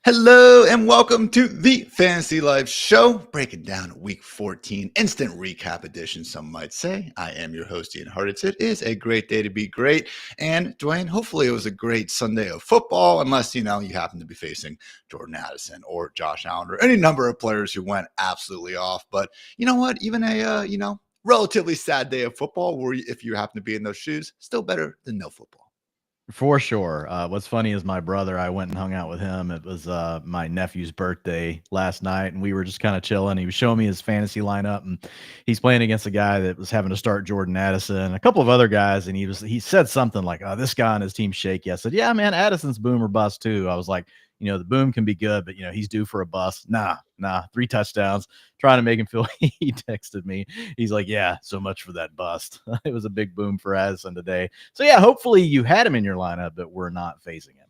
Hello and welcome to the Fantasy Life Show, breaking down Week 14, instant recap edition, some might say. I am your host, Ian Hartitz. It is a great day to be great. And Dwain, hopefully it was a great Sunday of football, unless, you happen to be facing Jordan Addison or Josh Allen or any number of players who went absolutely off. But you know what? Even a, relatively sad day of football, where if you happen to be in those shoes, still better than no football. For sure. What's funny is my brother, I went and hung out with him. It was my nephew's birthday last night, and we were just kind of chilling. He was showing me his fantasy lineup, and he's playing against a guy that was having to start Jordan Addison and a couple of other guys. And he said something like, "Oh, this guy on his team shaky." I said, "Yeah, man, Addison's boom or bust too." I was like, the boom can be good, but he's due for a bust. Nah, 3 touchdowns. Trying to make him feel. He texted me. He's like, "Yeah, so much for that bust." It was a big boom for Addison today. So yeah, hopefully you had him in your lineup, but we're not facing him.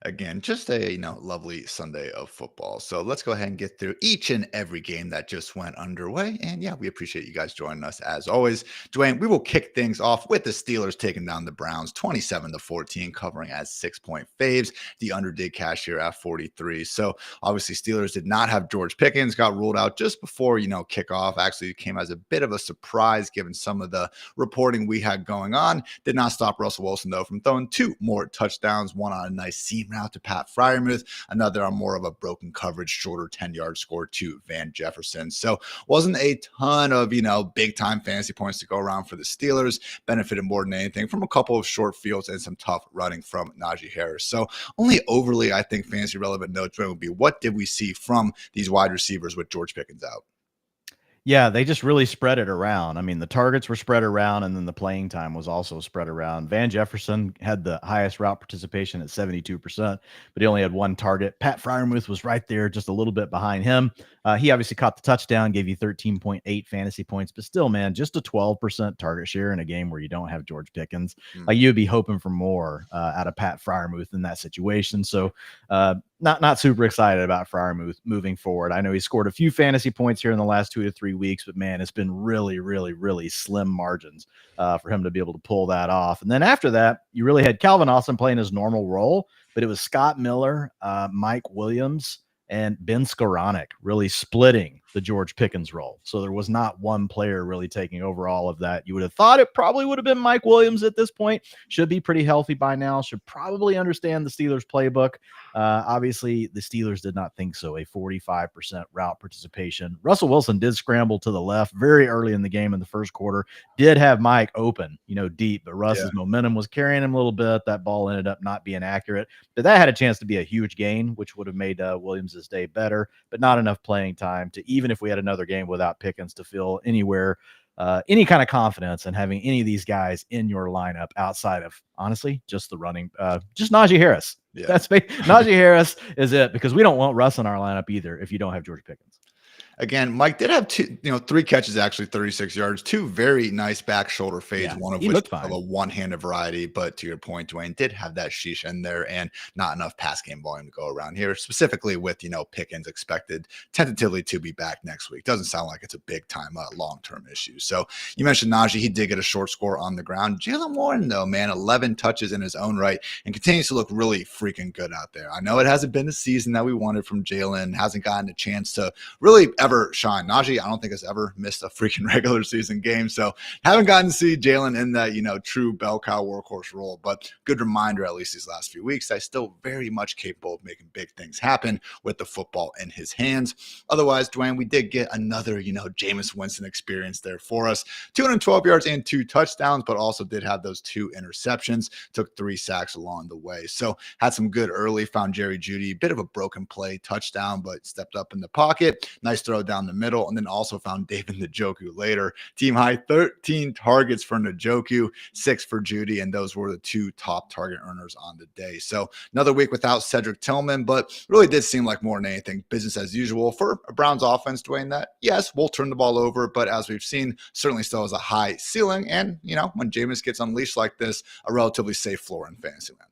Again, just a lovely Sunday of football. So let's go ahead and get through each and every game that just went underway. And yeah, we appreciate you guys joining us as always. Dwain, we will kick things off with the Steelers taking down the Browns 27-14, covering as 6-point faves. The under did cash here at 43. So obviously Steelers did not have George Pickens, got ruled out just before kickoff. Actually, it came as a bit of a surprise given some of the reporting we had going on. Did not stop Russell Wilson though from throwing 2 more touchdowns, one on a nice seam out to Pat Freiermuth, another on more of a broken coverage, shorter 10-yard score to Van Jefferson. So wasn't a ton of, big time fantasy points to go around for the Steelers. Benefited more than anything from a couple of short fields and some tough running from Najee Harris. So only overly, I think, fantasy relevant notes would be, what did we see from these wide receivers with George Pickens out? Yeah, they just really spread it around. I mean, the targets were spread around, and then the playing time was also spread around. Van Jefferson had the highest route participation at 72%, but he only had 1 target. Pat Freiermuth was right there, just a little bit behind him. He obviously caught the touchdown, gave you 13.8 fantasy points, but still, man, just a 12% target share in a game where you don't have George Pickens. Like, you'd be hoping for more out of Pat Freiermuth in that situation. So not super excited about Freiermuth moving forward. I know he scored a few fantasy points here in the last 2 to 3 weeks, but man, it's been really, really, really slim margins for him to be able to pull that off. And then after that, you really had Calvin Austin playing his normal role, but it was Scott Miller, Mike Williams, and Ben Skoranek really splitting the George Pickens role. So there was not one player really taking over all of that. You would have thought it probably would have been Mike Williams at this point. Should be pretty healthy by now. Should probably understand the Steelers playbook. Obviously, the Steelers did not think so. A 45% route participation. Russell Wilson did scramble to the left very early in the game in the first quarter. Did have Mike open, deep, but Russ's momentum was carrying him a little bit. That ball ended up not being accurate, but that had a chance to be a huge gain, which would have made Williams' day better, but not enough playing time to, even if we had another game without Pickens, to feel anywhere any kind of confidence in having any of these guys in your lineup outside of, honestly, just the running, just Najee Harris. Yeah. That's Najee Harris is it, because we don't want Russ in our lineup either if you don't have George Pickens. Again, Mike did have 3 catches, actually 36 yards, 2 very nice back shoulder fades, one of which of a one-handed variety. But to your point, Dwain did have that sheesh in there and not enough pass game volume to go around here, specifically with, Pickens expected tentatively to be back next week. Doesn't sound like it's a big time long-term issue. So you mentioned Najee. He did get a short score on the ground. Jalen Warren, though, man, 11 touches in his own right and continues to look really freaking good out there. I know it hasn't been the season that we wanted from Jalen, hasn't gotten a chance to really ever shine. Najee, I don't think has ever missed a freaking regular season game. So haven't gotten to see Jalen in that, true bell cow workhorse role, but good reminder, at least these last few weeks, that he's still very much capable of making big things happen with the football in his hands. Otherwise, Dwain, we did get another, Jameis Winston experience there for us. 212 yards and 2 touchdowns, but also did have those 2 interceptions, took 3 sacks along the way. So had some good early, found Jerry Jeudy, bit of a broken play touchdown, but stepped up in the pocket. Nice throw down the middle, and then also found David Njoku later. Team high 13 targets for Njoku, 6 for Jeudy, and those were the 2 top target earners on the day. So another week without Cedric Tillman, but really did seem like more than anything business as usual for a Browns offense, Dwain, that yes, we'll turn the ball over, but as we've seen, certainly still has a high ceiling. And when Jameis gets unleashed like this, a relatively safe floor in fantasy land.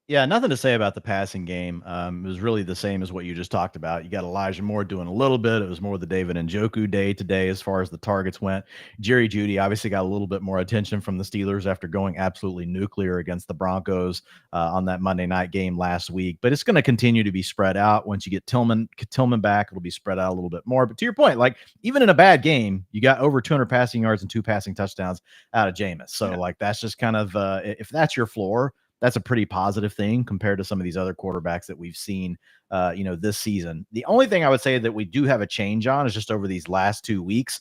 Yeah, nothing to say about the passing game. It was really the same as what you just talked about. You got Elijah Moore doing a little bit. It was more the David Njoku day today as far as the targets went. Jerry Jeudy obviously got a little bit more attention from the Steelers after going absolutely nuclear against the Broncos on that Monday night game last week. But it's going to continue to be spread out. Once you get Tillman back, it'll be spread out a little bit more. But to your point, like even in a bad game, you got over 200 passing yards and 2 passing touchdowns out of Jameis. So like that's just kind of if that's your floor, that's a pretty positive thing compared to some of these other quarterbacks that we've seen, this season. The only thing I would say that we do have a change on is just over these last 2 weeks.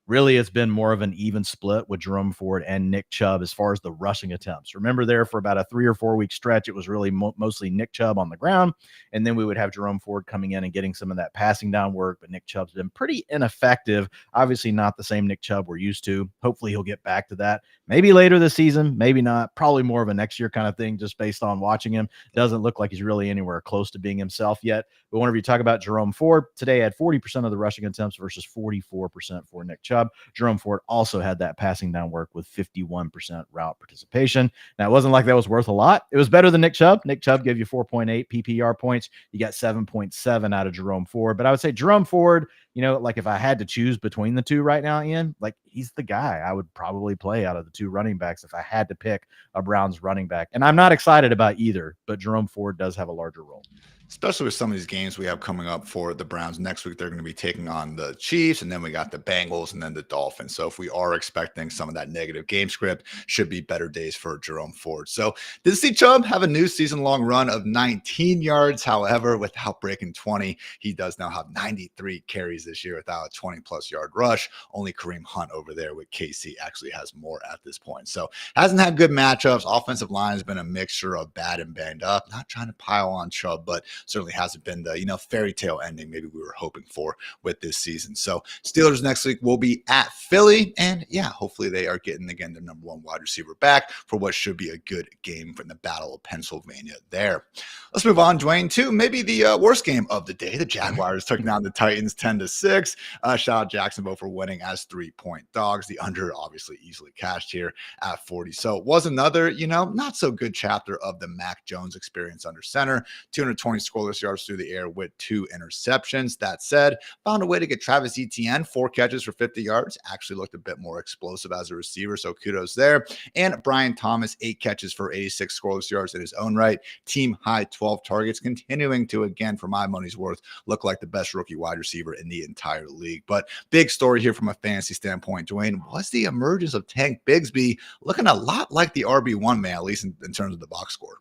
Really, it's been more of an even split with Jerome Ford and Nick Chubb as far as the rushing attempts. Remember there for about a 3 or 4 week stretch, it was really mostly Nick Chubb on the ground. And then we would have Jerome Ford coming in and getting some of that passing down work. But Nick Chubb's been pretty ineffective. Obviously not the same Nick Chubb we're used to. Hopefully he'll get back to that. Maybe later this season, maybe not. Probably more of a next year kind of thing just based on watching him. Doesn't look like he's really anywhere close to being himself yet. But whenever you talk about Jerome Ford, today had 40% of the rushing attempts versus 44% for Nick Chubb. Jerome Ford also had that passing down work with 51% route participation. Now, it wasn't like that was worth a lot. It was better than Nick Chubb. Nick Chubb gave you 4.8 PPR points. You got 7.7 out of Jerome Ford. But I would say Jerome Ford, like if I had to choose between the two right now, Ian, like he's the guy I would probably play out of the two running backs if I had to pick a Browns running back. And I'm not excited about either, but Jerome Ford does have a larger role. Especially with some of these games we have coming up for the Browns next week. They're going to be taking on the Chiefs, and then we got the Bengals and then the Dolphins. So if we are expecting some of that negative game script, should be better days for Jerome Ford. So did see Chubb have a new season-long run of 19 yards. However, without breaking 20, he does now have 93 carries this year without a 20-plus yard rush. Only Kareem Hunt over there with KC actually has more at this point. So hasn't had good matchups. Offensive line has been a mixture of bad and banged up. Not trying to pile on Chubb, but certainly hasn't been the fairy tale ending maybe we were hoping for with this season. So Steelers next week will be at Philly, and hopefully they are getting again their number one wide receiver back for what should be a good game from the Battle of Pennsylvania there. Let's move on, Dwayne, to maybe the worst game of the day. The Jaguars took down the Titans 10-6. Shout out Jacksonville for winning as 3-point dogs. The under obviously easily cashed here at 40. So it was another not so good chapter of the Mac Jones experience under center. 220 scoreless yards through the air with 2 interceptions. That said, found a way to get Travis Etienne 4 catches for 50 yards. Actually looked a bit more explosive as a receiver, so kudos there. And Brian Thomas 8 catches for 86 scoreless yards in his own right. Team high 12 targets, continuing to, again, for my money's worth, look like the best rookie wide receiver in the entire league. But big story here from a fantasy standpoint, Dwayne, was the emergence of Tank Bigsby, looking a lot like the RB1 man, at least in terms of the box score.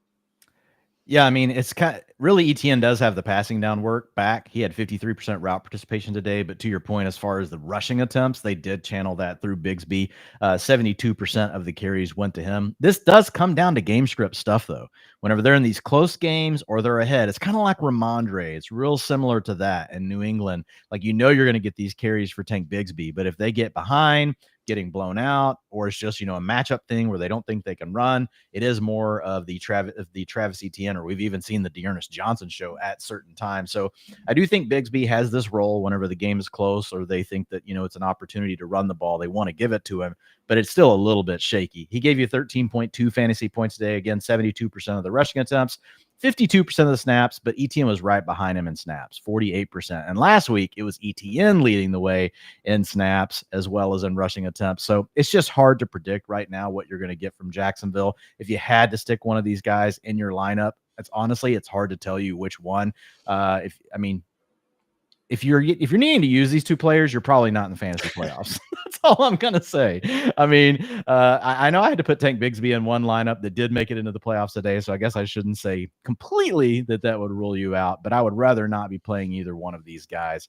Yeah, I mean, it's kind of really Etienne does have the passing down work back. He had 53% route participation today, but to your point, as far as the rushing attempts, they did channel that through Bigsby. 72% of the carries went to him. This does come down to game script stuff, though. Whenever they're in these close games or they're ahead, it's kind of like Ramondre. It's real similar to that in New England. Like, you're going to get these carries for Tank Bigsby, but if they get behind, getting blown out, or it's just a matchup thing where they don't think they can run, it is more of the Travis Etienne, or we've even seen the Dearness Johnson show at certain times. So I do think Bigsby has this role whenever the game is close, or they think that it's an opportunity to run the ball, they want to give it to him, but it's still a little bit shaky. He gave you 13.2 fantasy points today, again 72% of the rushing attempts, 52% of the snaps, but Etienne was right behind him in snaps, 48%. And last week, it was Etienne leading the way in snaps as well as in rushing attempts. So it's just hard to predict right now what you're going to get from Jacksonville. If you had to stick one of these guys in your lineup, it's hard to tell you which one. If you're needing to use these two players, you're probably not in the fantasy playoffs. That's all I'm going to say. I mean, I know I had to put Tank Bigsby in one lineup that did make it into the playoffs today, so I guess I shouldn't say completely that would rule you out, but I would rather not be playing either one of these guys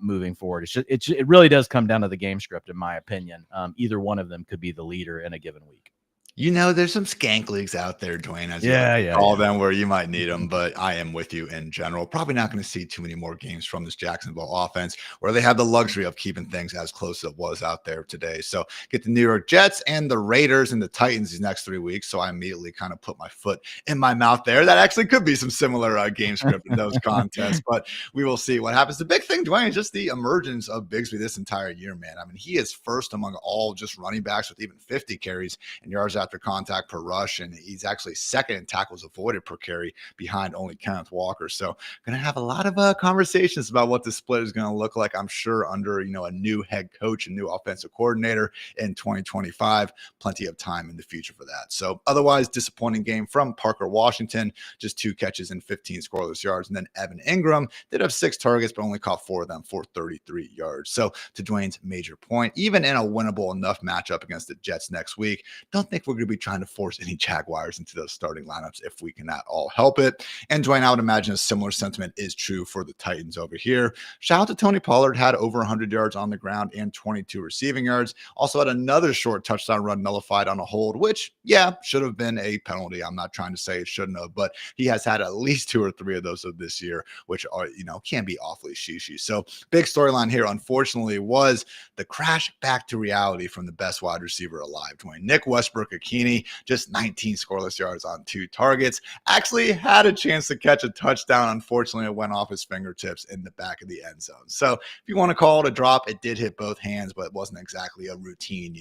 moving forward. It really does come down to the game script, in my opinion. Either one of them could be the leader in a given week. There's some skank leagues out there, Dwayne, as you call them, where you might need them, but I am with you in general. Probably not going to see too many more games from this Jacksonville offense where they have the luxury of keeping things as close as it was out there today. So get the New York Jets and the Raiders and the Titans these next 3 weeks. So I immediately kind of put my foot in my mouth there. That actually could be some similar game script in those contests, but we will see what happens. The big thing, Dwayne, is just the emergence of Bigsby this entire year, man. I mean, he is first among all just running backs with even 50 carries and yards after contact per rush, and he's actually second in tackles avoided per carry behind only Kenneth Walker. So going to have a lot of conversations about what the split is going to look like, I'm sure, under, a new head coach and new offensive coordinator in 2025. Plenty of time in the future for that. So otherwise, disappointing game from Parker Washington, just 2 catches and 15 scoreless yards. And then Evan Ingram did have 6 targets, but only caught 4 of them for 33 yards. So to Dwain's major point, even in a winnable enough matchup against the Jets next week, don't think we're going to be trying to force any Jaguars into those starting lineups if we can at all help it. And Dwain, I would imagine a similar sentiment is true for the Titans over here. Shout out to Tony Pollard, had over 100 yards on the ground and 22 receiving yards. Also had another short touchdown run nullified on a hold, which, yeah, should have been a penalty. I'm not trying to say it shouldn't have, but he has had at least 2 or 3 of those of this year, which are, can be awfully shishy. So big storyline here, unfortunately, was the crash back to reality from the best wide receiver alive, Dwain. Nick Westbrook-Ikhine, just 19 scoreless yards on 2 targets. Actually had a chance to catch a touchdown. Unfortunately, it went off his fingertips in the back of the end zone. So if you want to call it a drop, it did hit both hands, but it wasn't exactly a routine,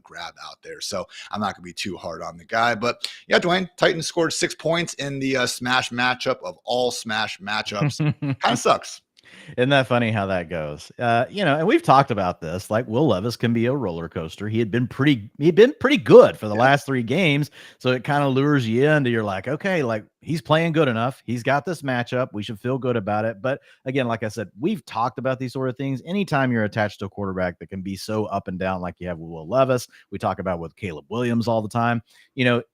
grab out there. So I'm not going to be too hard on the guy. But yeah, Dwain, Titans scored 6 points in the smash matchup of all smash matchups. Kind of sucks. Isn't that funny how that goes? And we've talked about this. Like, Will Levis can be a roller coaster. He'd been pretty good for the last 3 games. So it kind of lures you into, you're like, okay, like he's playing good enough. He's got this matchup. We should feel good about it. But again, like I said, we've talked about these sort of things. Anytime you're attached to a quarterback that can be so up and down, like you have with Will Levis, we talk about with Caleb Williams all the time.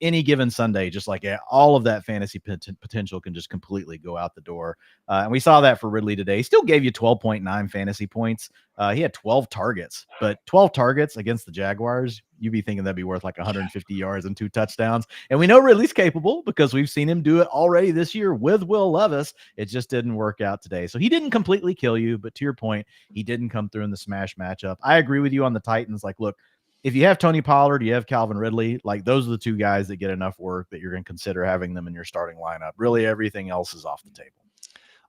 Any given Sunday, just like all of that fantasy potential can just completely go out the door. And we saw that for Ridley today. He still gave you 12.9 fantasy points. He had 12 targets, but 12 targets against the Jaguars, you'd be thinking that'd be worth like 150 yards and 2 touchdowns. And we know Ridley's capable because we've seen him do it already this year with Will Levis. It just didn't work out today. So he didn't completely kill you, but to your point, he didn't come through in the smash matchup. I agree with you on the Titans. Like, look, if you have Tony Pollard, you have Calvin Ridley, like those are the 2 guys that get enough work that you're going to consider having them in your starting lineup. Really, everything else is off the table.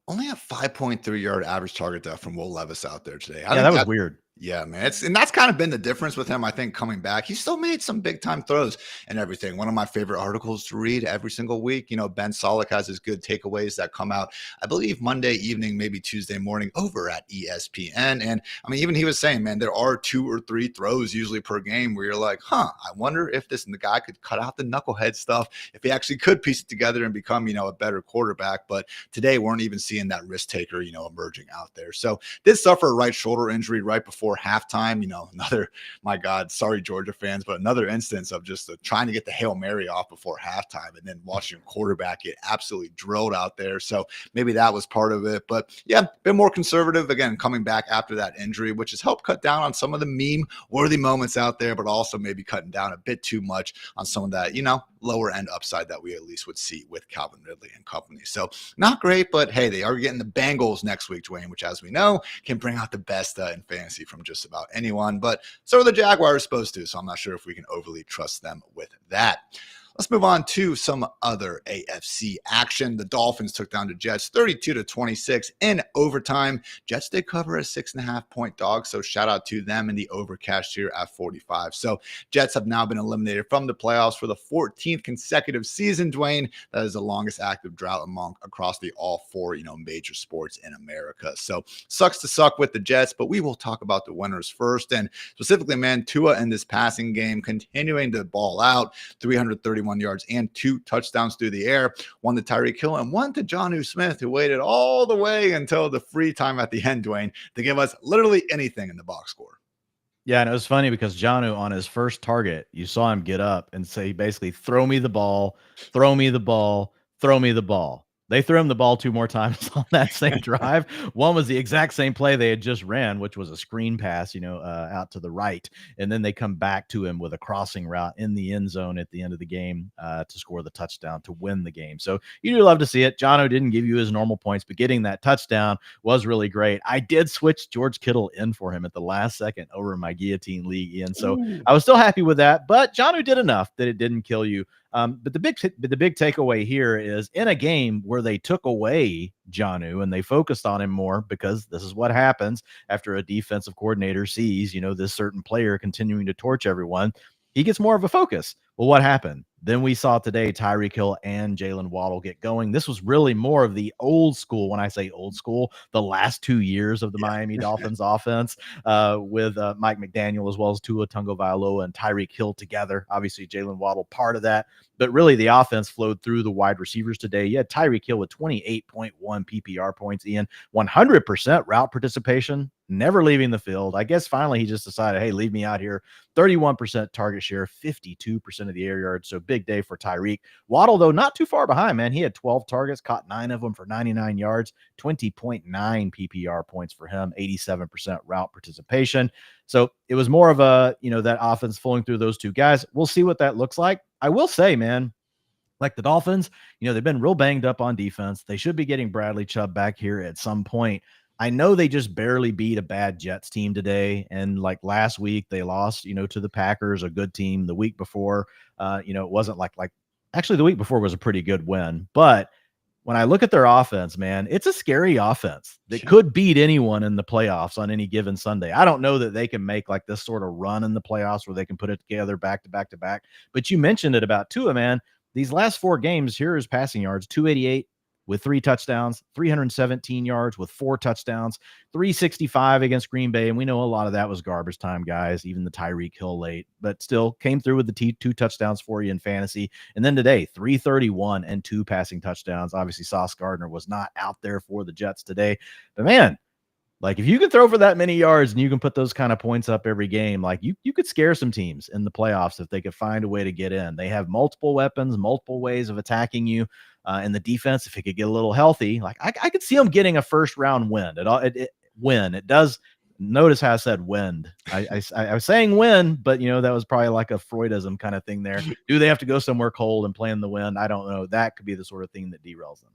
Only a 5.3 yard average target depth from Will Levis out there today. Yeah, that was weird. Yeah, man. And that's kind of been the difference with him, I think, coming back. He still made some big time throws and everything. One of my favorite articles to read every single week. Ben Solak has his good takeaways that come out, I believe, Monday evening, maybe Tuesday morning over at ESPN. And I mean, even he was saying, man, there are 2 or 3 throws usually per game where you're like, I wonder if the guy could cut out the knucklehead stuff, if he actually could piece it together and become, a better quarterback. But today weren't even seeing that risk taker, emerging out there. So did suffer a right shoulder injury right before halftime. Another, my God, sorry, Georgia fans, but another instance of just trying to get the Hail Mary off before halftime and then watching your quarterback get absolutely drilled out there. So maybe that was part of it. But yeah, been more conservative again, coming back after that injury, which has helped cut down on some of the meme-worthy moments out there, but also maybe cutting down a bit too much on some of that, lower end upside that we at least would see with Calvin Ridley and company. So not great, but hey, they are getting the Bengals next week, Dwain, which, as we know, can bring out the best in fantasy from just about anyone. But so are the Jaguars supposed to. So I'm not sure if we can overly trust them with that. Let's move on to some other AFC action. The Dolphins took down the Jets 32-26 in overtime. Jets did cover a 6.5-point dog, so shout out to them in the overcash here at 45. So Jets have now been eliminated from the playoffs for the 14th consecutive season, Dwain. That is the longest active drought across the all 4, major sports in America. So sucks to suck with the Jets, but we will talk about the winners first. And specifically, man, Tua in this passing game continuing to ball out, 331 yards and 2 touchdowns through the air, 1 to Tyreek Hill and 1 to Jonnu Smith, who waited all the way until the free time at the end, Dwain, to give us literally anything in the box score. Yeah, and it was funny because Jonnu, on his first target, you saw him get up and say, basically, throw me the ball, throw me the ball, throw me the ball. They threw him the ball 2 more times on that same drive. One was the exact same play they had just ran, which was a screen pass, out to the right. And then they come back to him with a crossing route in the end zone at the end of the game to score the touchdown to win the game. So you do love to see it. Jonnu didn't give you his normal points, but getting that touchdown was really great. I did switch George Kittle in for him at the last second over in my guillotine league, Ian. So I was still happy with that, but Jonnu did enough that it didn't kill you. But the big takeaway here is in a game where they took away Jonnu and they focused on him more, because this is what happens after a defensive coordinator sees, this certain player continuing to torch everyone. He gets more of a focus. Well, what happened? Then we saw today Tyreek Hill and Jalen Waddle get going. This was really more of the old school. When I say old school, the last 2 years of the Miami Dolphins offense with Mike McDaniel as well as Tua Tagovailoa and Tyreek Hill together. Obviously, Jalen Waddle part of that. But really, the offense flowed through the wide receivers today. You had Tyreek Hill with 28.1 PPR points, Ian, 100% route participation, never leaving the field. I guess finally he just decided, hey, leave me out here. 31% target share, 52% of the air yards. So big day for Tyreek. Waddle, though, not too far behind, man. He had 12 targets, caught 9 of them for 99 yards, 20.9 PPR points for him, 87% route participation. So it was more of a, that offense flowing through those two guys. We'll see what that looks like. I will say, man, like the Dolphins, they've been real banged up on defense. They should be getting Bradley Chubb back here at some point. I know they just barely beat a bad Jets team today. And like last week, they lost, to the Packers, a good team. The week before, it wasn't like actually the week before was a pretty good win. But when I look at their offense, man, it's a scary offense that could beat anyone in the playoffs on any given Sunday. I don't know that they can make like this sort of run in the playoffs where they can put it together back to back to back. But you mentioned it about Tua, man. These last 4 games, here is passing yards, 288 with 3 touchdowns, 317 yards with 4 touchdowns, 365 against Green Bay. And we know a lot of that was garbage time, guys, even the Tyreek Hill late, but still came through with the 2 touchdowns for you in fantasy. And then today, 331 and 2 passing touchdowns. Obviously, Sauce Gardner was not out there for the Jets today. But man, like if you can throw for that many yards and you can put those kind of points up every game, like you could scare some teams in the playoffs if they could find a way to get in. They have multiple weapons, multiple ways of attacking you. In the defense, if it could get a little healthy, like I could see them getting a first round win. It does. Notice how I said wind. I was saying win, but that was probably like a Freudism kind of thing there. Do they have to go somewhere cold and play in the wind? I don't know. That could be the sort of thing that derails them.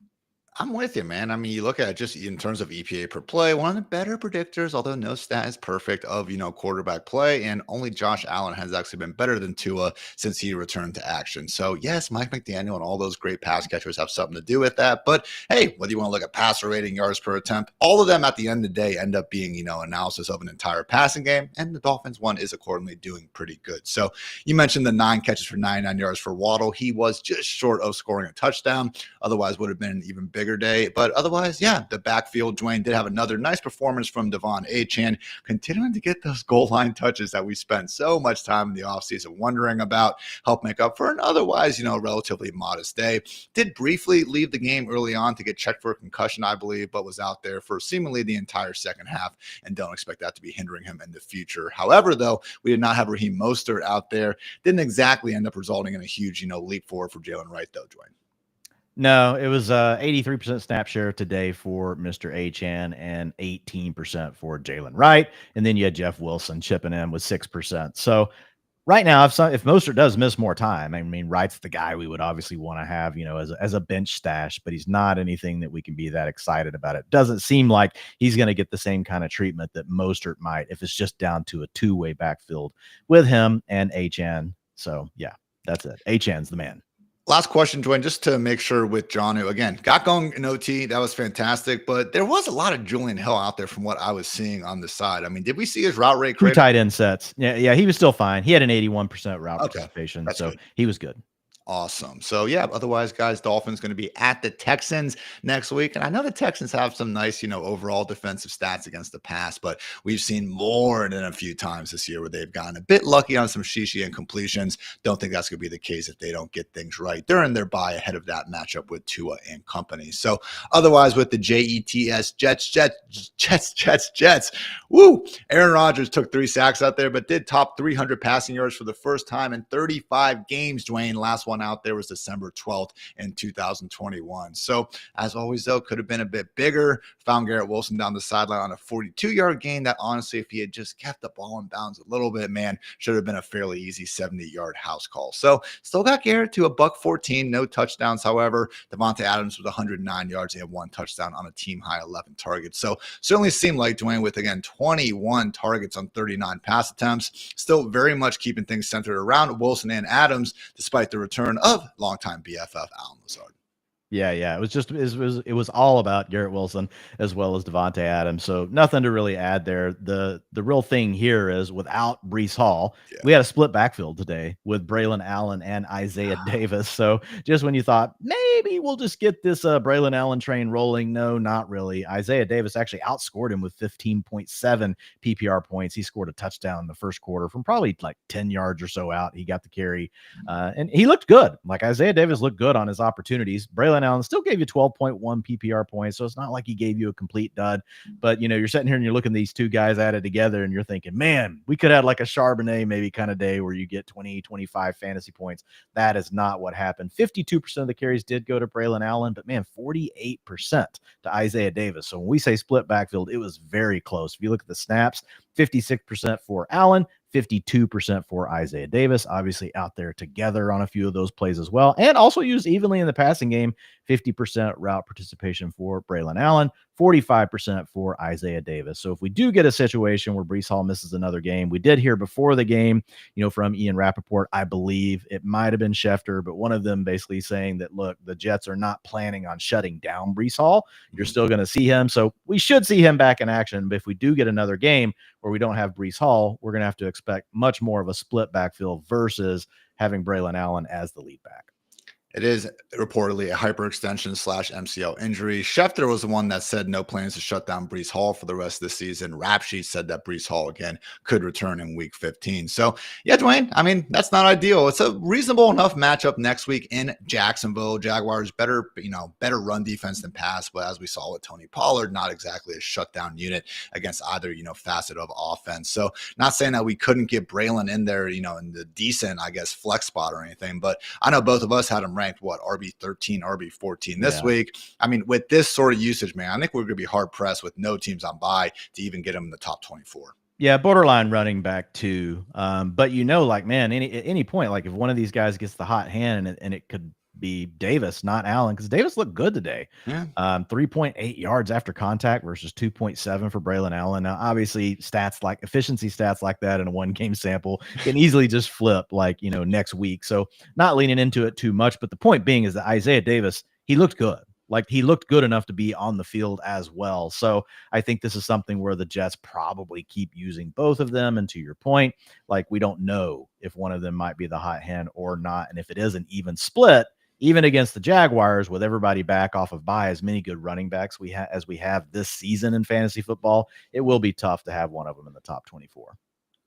I'm with you, man. I mean, you look at it just in terms of EPA per play, one of the better predictors, although no stat is perfect, of, quarterback play. And only Josh Allen has actually been better than Tua since he returned to action. So, yes, Mike McDaniel and all those great pass catchers have something to do with that. But, hey, whether you want to look at passer rating, yards per attempt, all of them at the end of the day end up being, analysis of an entire passing game. And the Dolphins one is accordingly doing pretty good. So, you mentioned the 9 catches for 99 yards for Waddle. He was just short of scoring a touchdown. Otherwise, would have been an even bigger day. But otherwise, the backfield, Dwain did have another nice performance from Devon Achane, continuing to get those goal line touches that we spent so much time in the offseason wondering about, help make up for an otherwise, relatively modest day. Did briefly leave the game early on to get checked for a concussion, I believe, but was out there for seemingly the entire second half and don't expect that to be hindering him in the future. However, though, we did not have Raheem Mostert out there. Didn't exactly end up resulting in a huge, leap forward for Jalen Wright, though, Dwain. No, it was 83% snap share today for Mr. Achane and 18% for Jalen Wright. And then you had Jeff Wilson chipping in with 6%. So right now, if Mostert does miss more time, I mean, Wright's the guy we would obviously want to have, as a bench stash, but he's not anything that we can be that excited about. It doesn't seem like he's going to get the same kind of treatment that Mostert might if it's just down to a 2-way backfield with him and Achane. So, yeah, that's it. Achane's the man. Last question, Dwayne, just to make sure with John, who again got going in OT. That was fantastic, but there was a lot of Julian Hill out there from what I was seeing on the side. I mean, did we see his route rate? 2 tight end sets. Yeah, he was still fine. He had an 81% route participation, so good. He was good. Awesome. So, otherwise, guys, Dolphins going to be at the Texans next week. And I know the Texans have some nice, overall defensive stats against the pass, but we've seen more than a few times this year where they've gotten a bit lucky on some shishi incompletions. Don't think that's going to be the case if they don't get things right during their bye ahead of that matchup with Tua and company. So, otherwise, with the Jets, woo! Aaron Rodgers took 3 sacks out there, but did top 300 passing yards for the first time in 35 games, Dwayne. Last one out there was December 12th in 2021. So as always, though, could have been a bit bigger. Found Garrett Wilson down the sideline on a 42-yard gain that honestly, if he had just kept the ball in bounds a little bit, man, should have been a fairly easy 70-yard house call. So still got Garrett to a $114, no touchdowns. However, Devontae Adams with 109 yards and 1 touchdown on a team-high 11 targets. So certainly seemed like Dwayne with, again, 21 targets on 39 pass attempts, still very much keeping things centered around Wilson and Adams, despite the return of longtime BFF Allen Lazard. Yeah. It was all about Garrett Wilson as well as Devontae Adams. So nothing to really add there. The real thing here is without Breece Hall, we had a split backfield today with Braylon Allen and Isaiah Davis. So just when you thought maybe we'll just get this Braylon Allen train rolling, no, not really. Isaiah Davis actually outscored him with 15.7 PPR points. He scored a touchdown in the first quarter from probably like 10 yards or so out. He got the carry, and he looked good. Like Isaiah Davis looked good on his opportunities. Braylon Allen still gave you 12.1 PPR points, so it's not like he gave you a complete dud. But you're sitting here and you're looking at these two guys added together, and you're thinking, man, we could have like a Charbonnet maybe kind of day where you get 20, 25 fantasy points. That is not what happened. 52% of the carries did go to Braylon Allen, but man, 48% to Isaiah Davis. So when we say split backfield, it was very close. If you look at the snaps, 56% for Allen, 52% for Isaiah Davis, obviously out there together on a few of those plays as well, and also used evenly in the passing game. 50% route participation for Braylon Allen, 45% for Isaiah Davis. So if we do get a situation where Breece Hall misses another game, we did hear before the game, from Ian Rappaport, I believe it might have been Schefter, but one of them basically saying that, look, the Jets are not planning on shutting down Breece Hall. You're still going to see him. So we should see him back in action. But if we do get another game where we don't have Breece Hall, we're going to have to expect much more of a split backfield versus having Braylon Allen as the lead back. It is reportedly a hyperextension / MCL injury. Schefter was the one that said no plans to shut down Breece Hall for the rest of the season. Rap Sheet said that Breece Hall, again, could return in week 15. So, yeah, Dwayne, I mean, that's not ideal. It's a reasonable enough matchup next week in Jacksonville. Jaguars better run defense than pass, but as we saw with Tony Pollard, not exactly a shutdown unit against either, facet of offense. So, not saying that we couldn't get Braylon in there, in the decent, I guess, flex spot or anything, but I know both of us had him ranked RB13, RB14 this week. I mean, with this sort of usage, man, I think we're going to be hard pressed with no teams on bye to even get him in the top 24. Yeah, borderline running back too. But like, man, at any point, like if one of these guys gets the hot hand and it could be Davis, not Allen, because Davis looked good today. Yeah. 3.8 yards after contact versus 2.7 for Braylon Allen. Now, obviously, efficiency stats like that in a one-game sample can easily just flip next week. So not leaning into it too much. But the point being is that Isaiah Davis, he looked good. Like he looked good enough to be on the field as well. So I think this is something where the Jets probably keep using both of them. And to your point, like we don't know if one of them might be the hot hand or not. And if it is an even split, even against the Jaguars, with everybody back off of bye, as many good running backs as we have this season in fantasy football, it will be tough to have one of them in the top 24.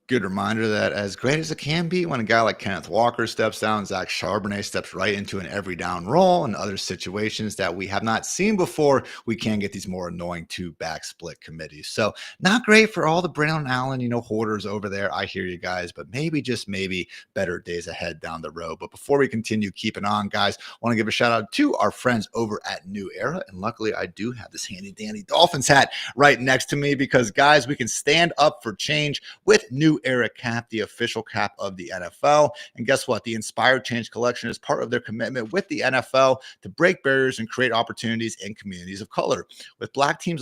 Good reminder that as great as it can be when a guy like Kenneth Walker steps down, Zach Charbonnet steps right into an every down role and other situations that we have not seen before, we can get these more annoying two-back split committees. So not great for all the Braylon Allen, hoarders over there. I hear you guys, but maybe, just maybe, better days ahead down the road. But before we continue keeping on, guys, I want to give a shout out to our friends over at New Era. And luckily, I do have this handy dandy Dolphins hat right next to me because, guys, we can stand up for change with New Era cap, the official cap of the NFL. And guess what? The Inspired Change collection is part of their commitment with the NFL to break barriers and create opportunities in communities of color. With black team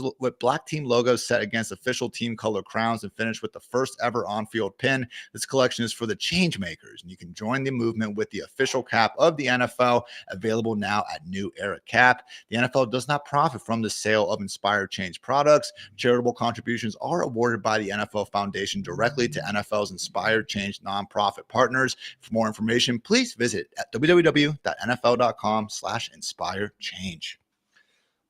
logos set against official team color crowns and finished with the first ever on-field pin, this collection is for the change makers. And you can join the movement with the official cap of the NFL, available now at New Era Cap. The NFL does not profit from the sale of Inspired Change products. Charitable contributions are awarded by the NFL Foundation directly to NFL's Inspired Change nonprofit partners. For more information, please visit at www.nfl.com/inspiredchange.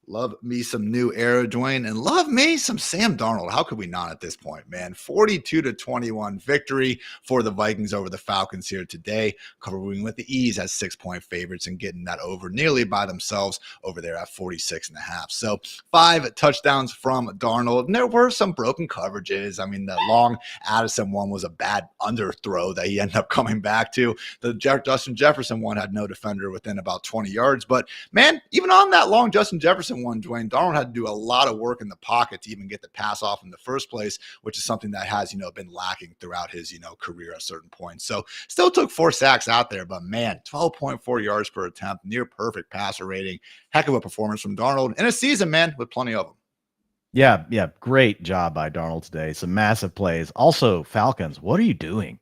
Love me some New Era, Dwayne, and love me some Sam Darnold. How could we not at this point, man? 42-21 victory for the Vikings over the Falcons here today, covering with the ease as 6-point favorites and getting that over nearly by themselves over there at 46.5. So 5 touchdowns from Darnold, and there were some broken coverages. I mean, the long Addison one was a bad underthrow that he ended up coming back to. The Justin Jefferson one had no defender within about 20 yards. But, man, even on that long Justin Jefferson one, Dwayne, Darnold had to do a lot of work in the pocket to even get the pass off in the first place, which is something that has, been lacking throughout his, career at certain points. So still took 4 sacks out there, but man, 12.4 yards per attempt, near perfect passer rating. Heck of a performance from Darnold in a season, man, with plenty of them. Yeah. Great job by Darnold today. Some massive plays. Also, Falcons, what are you doing?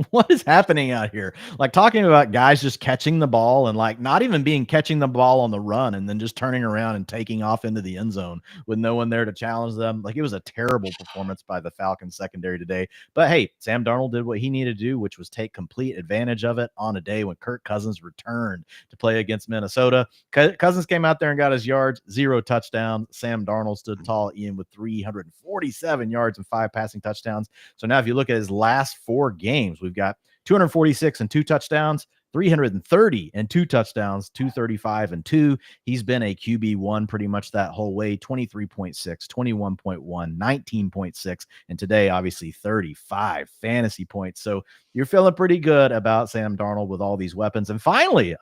What is happening out here? Like, talking about guys just catching the ball and like not even catching the ball on the run and then just turning around and taking off into the end zone with no one there to challenge them. Like, it was a terrible performance by the Falcons secondary today. But hey, Sam Darnold did what he needed to do, which was take complete advantage of it on a day when Kirk Cousins returned to play against Minnesota. Cousins came out there and got his yards, 0 touchdowns. Sam Darnold stood tall, Ian, with 347 yards and 5 passing touchdowns. So now if you look at his last 4 games, we've got 246 and 2 touchdowns, 330 and 2 touchdowns, 235 and 2. He's been a QB1 pretty much that whole way. 23.6, 21.1, 19.6, and today obviously 35 fantasy points. So you're feeling pretty good about Sam Darnold with all these weapons. And finally,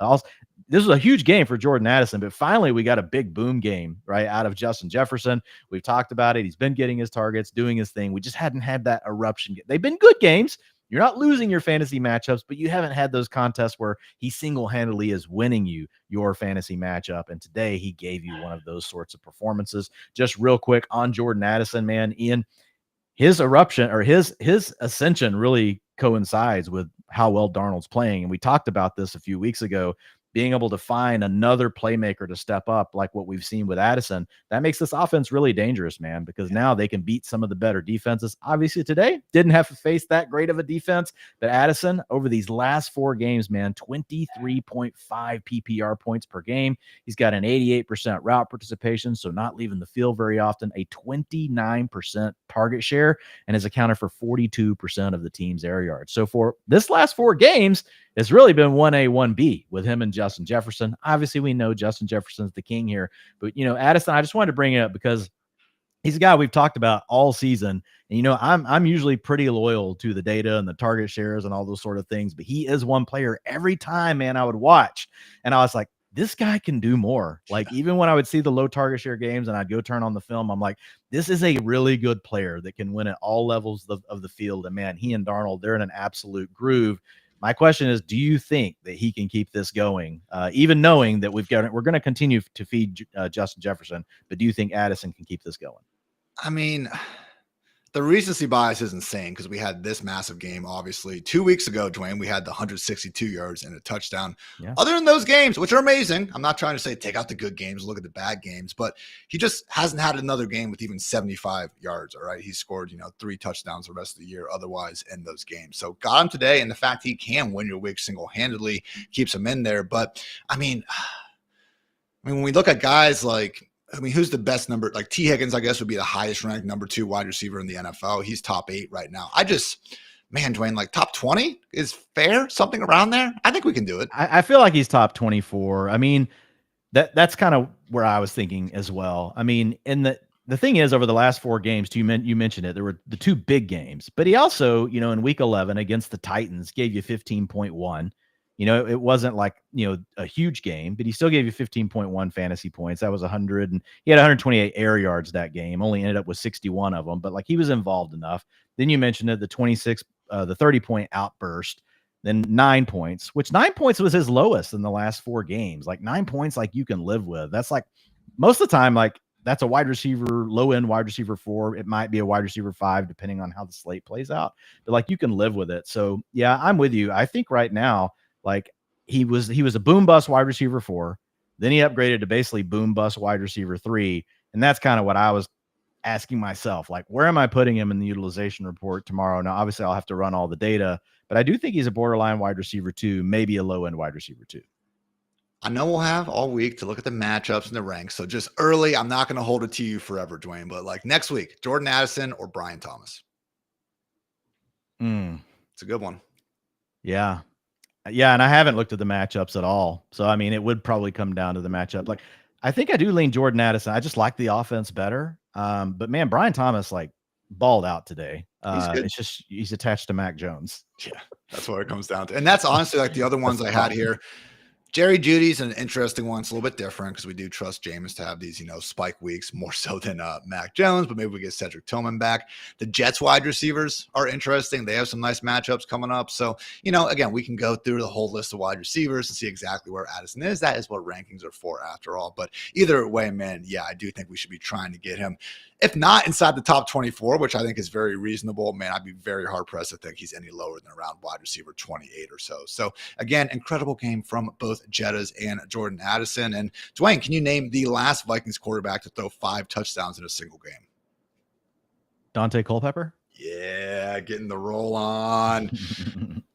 this was a huge game for Jordan Addison, but finally we got a big boom game right out of Justin Jefferson. We've talked about it. He's been getting his targets, doing his thing. We just hadn't had that eruption. They've been good games. You're not losing your fantasy matchups, but you haven't had those contests where he single-handedly is winning you your fantasy matchup. And today he gave you one of those sorts of performances. Just real quick on Jordan Addison, man, Ian, his eruption or his ascension really coincides with how well Darnold's playing. And we talked about this a few weeks ago. Being able to find another playmaker to step up like what we've seen with Addison, that makes this offense really dangerous, man, because now they can beat some of the better defenses. Obviously today didn't have to face that great of a defense, but Addison over these last 4 games, man, 23.5 PPR points per game. He's got an 88% route participation, so not leaving the field very often, a 29% target share, and has accounted for 42% of the team's air yards. So for this last 4 games, it's really been 1A, 1B with him and Justin Jefferson. Obviously, we know Justin Jefferson's the king here. But, Addison, I just wanted to bring it up because he's a guy we've talked about all season. And, I'm usually pretty loyal to the data and the target shares and all those sort of things. But he is one player every time, man, I would watch. And I was like, this guy can do more. Like, even when I would see the low target share games and I'd go turn on the film, I'm like, this is a really good player that can win at all levels of the field. And, man, he and Darnold, they're in an absolute groove. My question is, do you think that he can keep this going, even knowing that we're going to continue to feed Justin Jefferson, but do you think Addison can keep this going? I mean, the recency bias is insane because we had this massive game, obviously. 2 weeks ago, Dwain, we had the 162 yards and a touchdown. Yeah. Other than those games, which are amazing, I'm not trying to say take out the good games, look at the bad games, but he just hasn't had another game with even 75 yards, all right? He scored, 3 touchdowns the rest of the year otherwise in those games. So got him today, and the fact he can win your week single-handedly keeps him in there. But, I mean, when we look at guys like, who's the best number? Like T. Higgins, I guess, would be the highest ranked number 2 wide receiver in the NFL. He's top 8 right now. Dwain, like top 20 is fair, something around there. I think we can do it. I feel like he's top 24. I mean, that's kind of where I was thinking as well. I mean, and the thing is, over the last 4 games, you mentioned it, there were the 2 big games, but he also, in week 11 against the Titans gave you 15.1. It wasn't like, a huge game, but he still gave you 15.1 fantasy points. That was 100, and he had 128 air yards that game, only ended up with 61 of them, but like he was involved enough. Then you mentioned it, the 30-point outburst, then 9 points, which 9 points was his lowest in the last 4 games. Like 9 points, like you can live with. That's like most of the time, like that's a wide receiver, low end wide receiver 4. It might be a wide receiver 5, depending on how the slate plays out, but like you can live with it. So yeah, I'm with you. I think right now, like he was a boom bust wide receiver 4, then he upgraded to basically boom bust wide receiver 3. And that's kind of what I was asking myself, like, where am I putting him in the utilization report tomorrow? Now, obviously I'll have to run all the data, but I do think he's a borderline wide receiver 2, maybe a low end wide receiver 2. I know we'll have all week to look at the matchups and the ranks. So just early, I'm not going to hold it to you forever, Dwain, but like next week, Jordan Addison or Brian Thomas. It's a good one. Yeah. Yeah, and I haven't looked at the matchups at all. So, I mean, it would probably come down to the matchup. Like, I think I do lean Jordan Addison. I just like the offense better. But, man, Brian Thomas, like, balled out today. It's just he's attached to Mac Jones. Yeah, that's what it comes down to. And that's honestly like the other ones I had here. Jerry Jeudy's an interesting one. It's a little bit different because we do trust Jameis to have these, spike weeks more so than Mac Jones, but maybe we get Cedric Tillman back. The Jets wide receivers are interesting. They have some nice matchups coming up. So, again, we can go through the whole list of wide receivers and see exactly where Addison is. That is what rankings are for after all. But either way, man, yeah, I do think we should be trying to get him if not inside the top 24, which I think is very reasonable, man, I'd be very hard pressed to think he's any lower than around wide receiver 28 or so. So again, incredible game from both Jettas and Jordan Addison. And Dwain, can you name the last Vikings quarterback to throw 5 touchdowns in a single game? Dante Culpepper? Yeah, getting the roll on.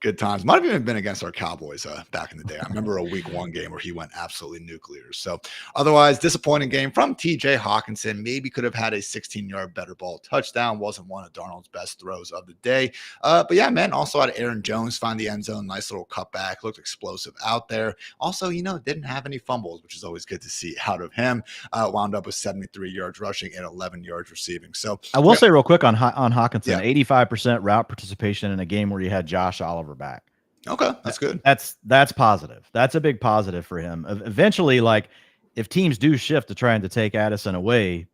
Good times. Might have even been against our Cowboys back in the day. I remember a week 1 game where he went absolutely nuclear. So otherwise, disappointing game from TJ Hawkinson. Maybe could have had a 16-yard better ball touchdown. Wasn't one of Darnold's best throws of the day. But yeah, man, also had Aaron Jones find the end zone. Nice little cutback. Looked explosive out there. Also, didn't have any fumbles, which is always good to see out of him. Wound up with 73 yards rushing and 11 yards receiving. So I will say real quick on Hawkinson, 85% route participation in a game where you had Josh Oliver back. Okay, that's good. That's positive. That's a big positive for him. Eventually, like if teams do shift to trying to take Addison away,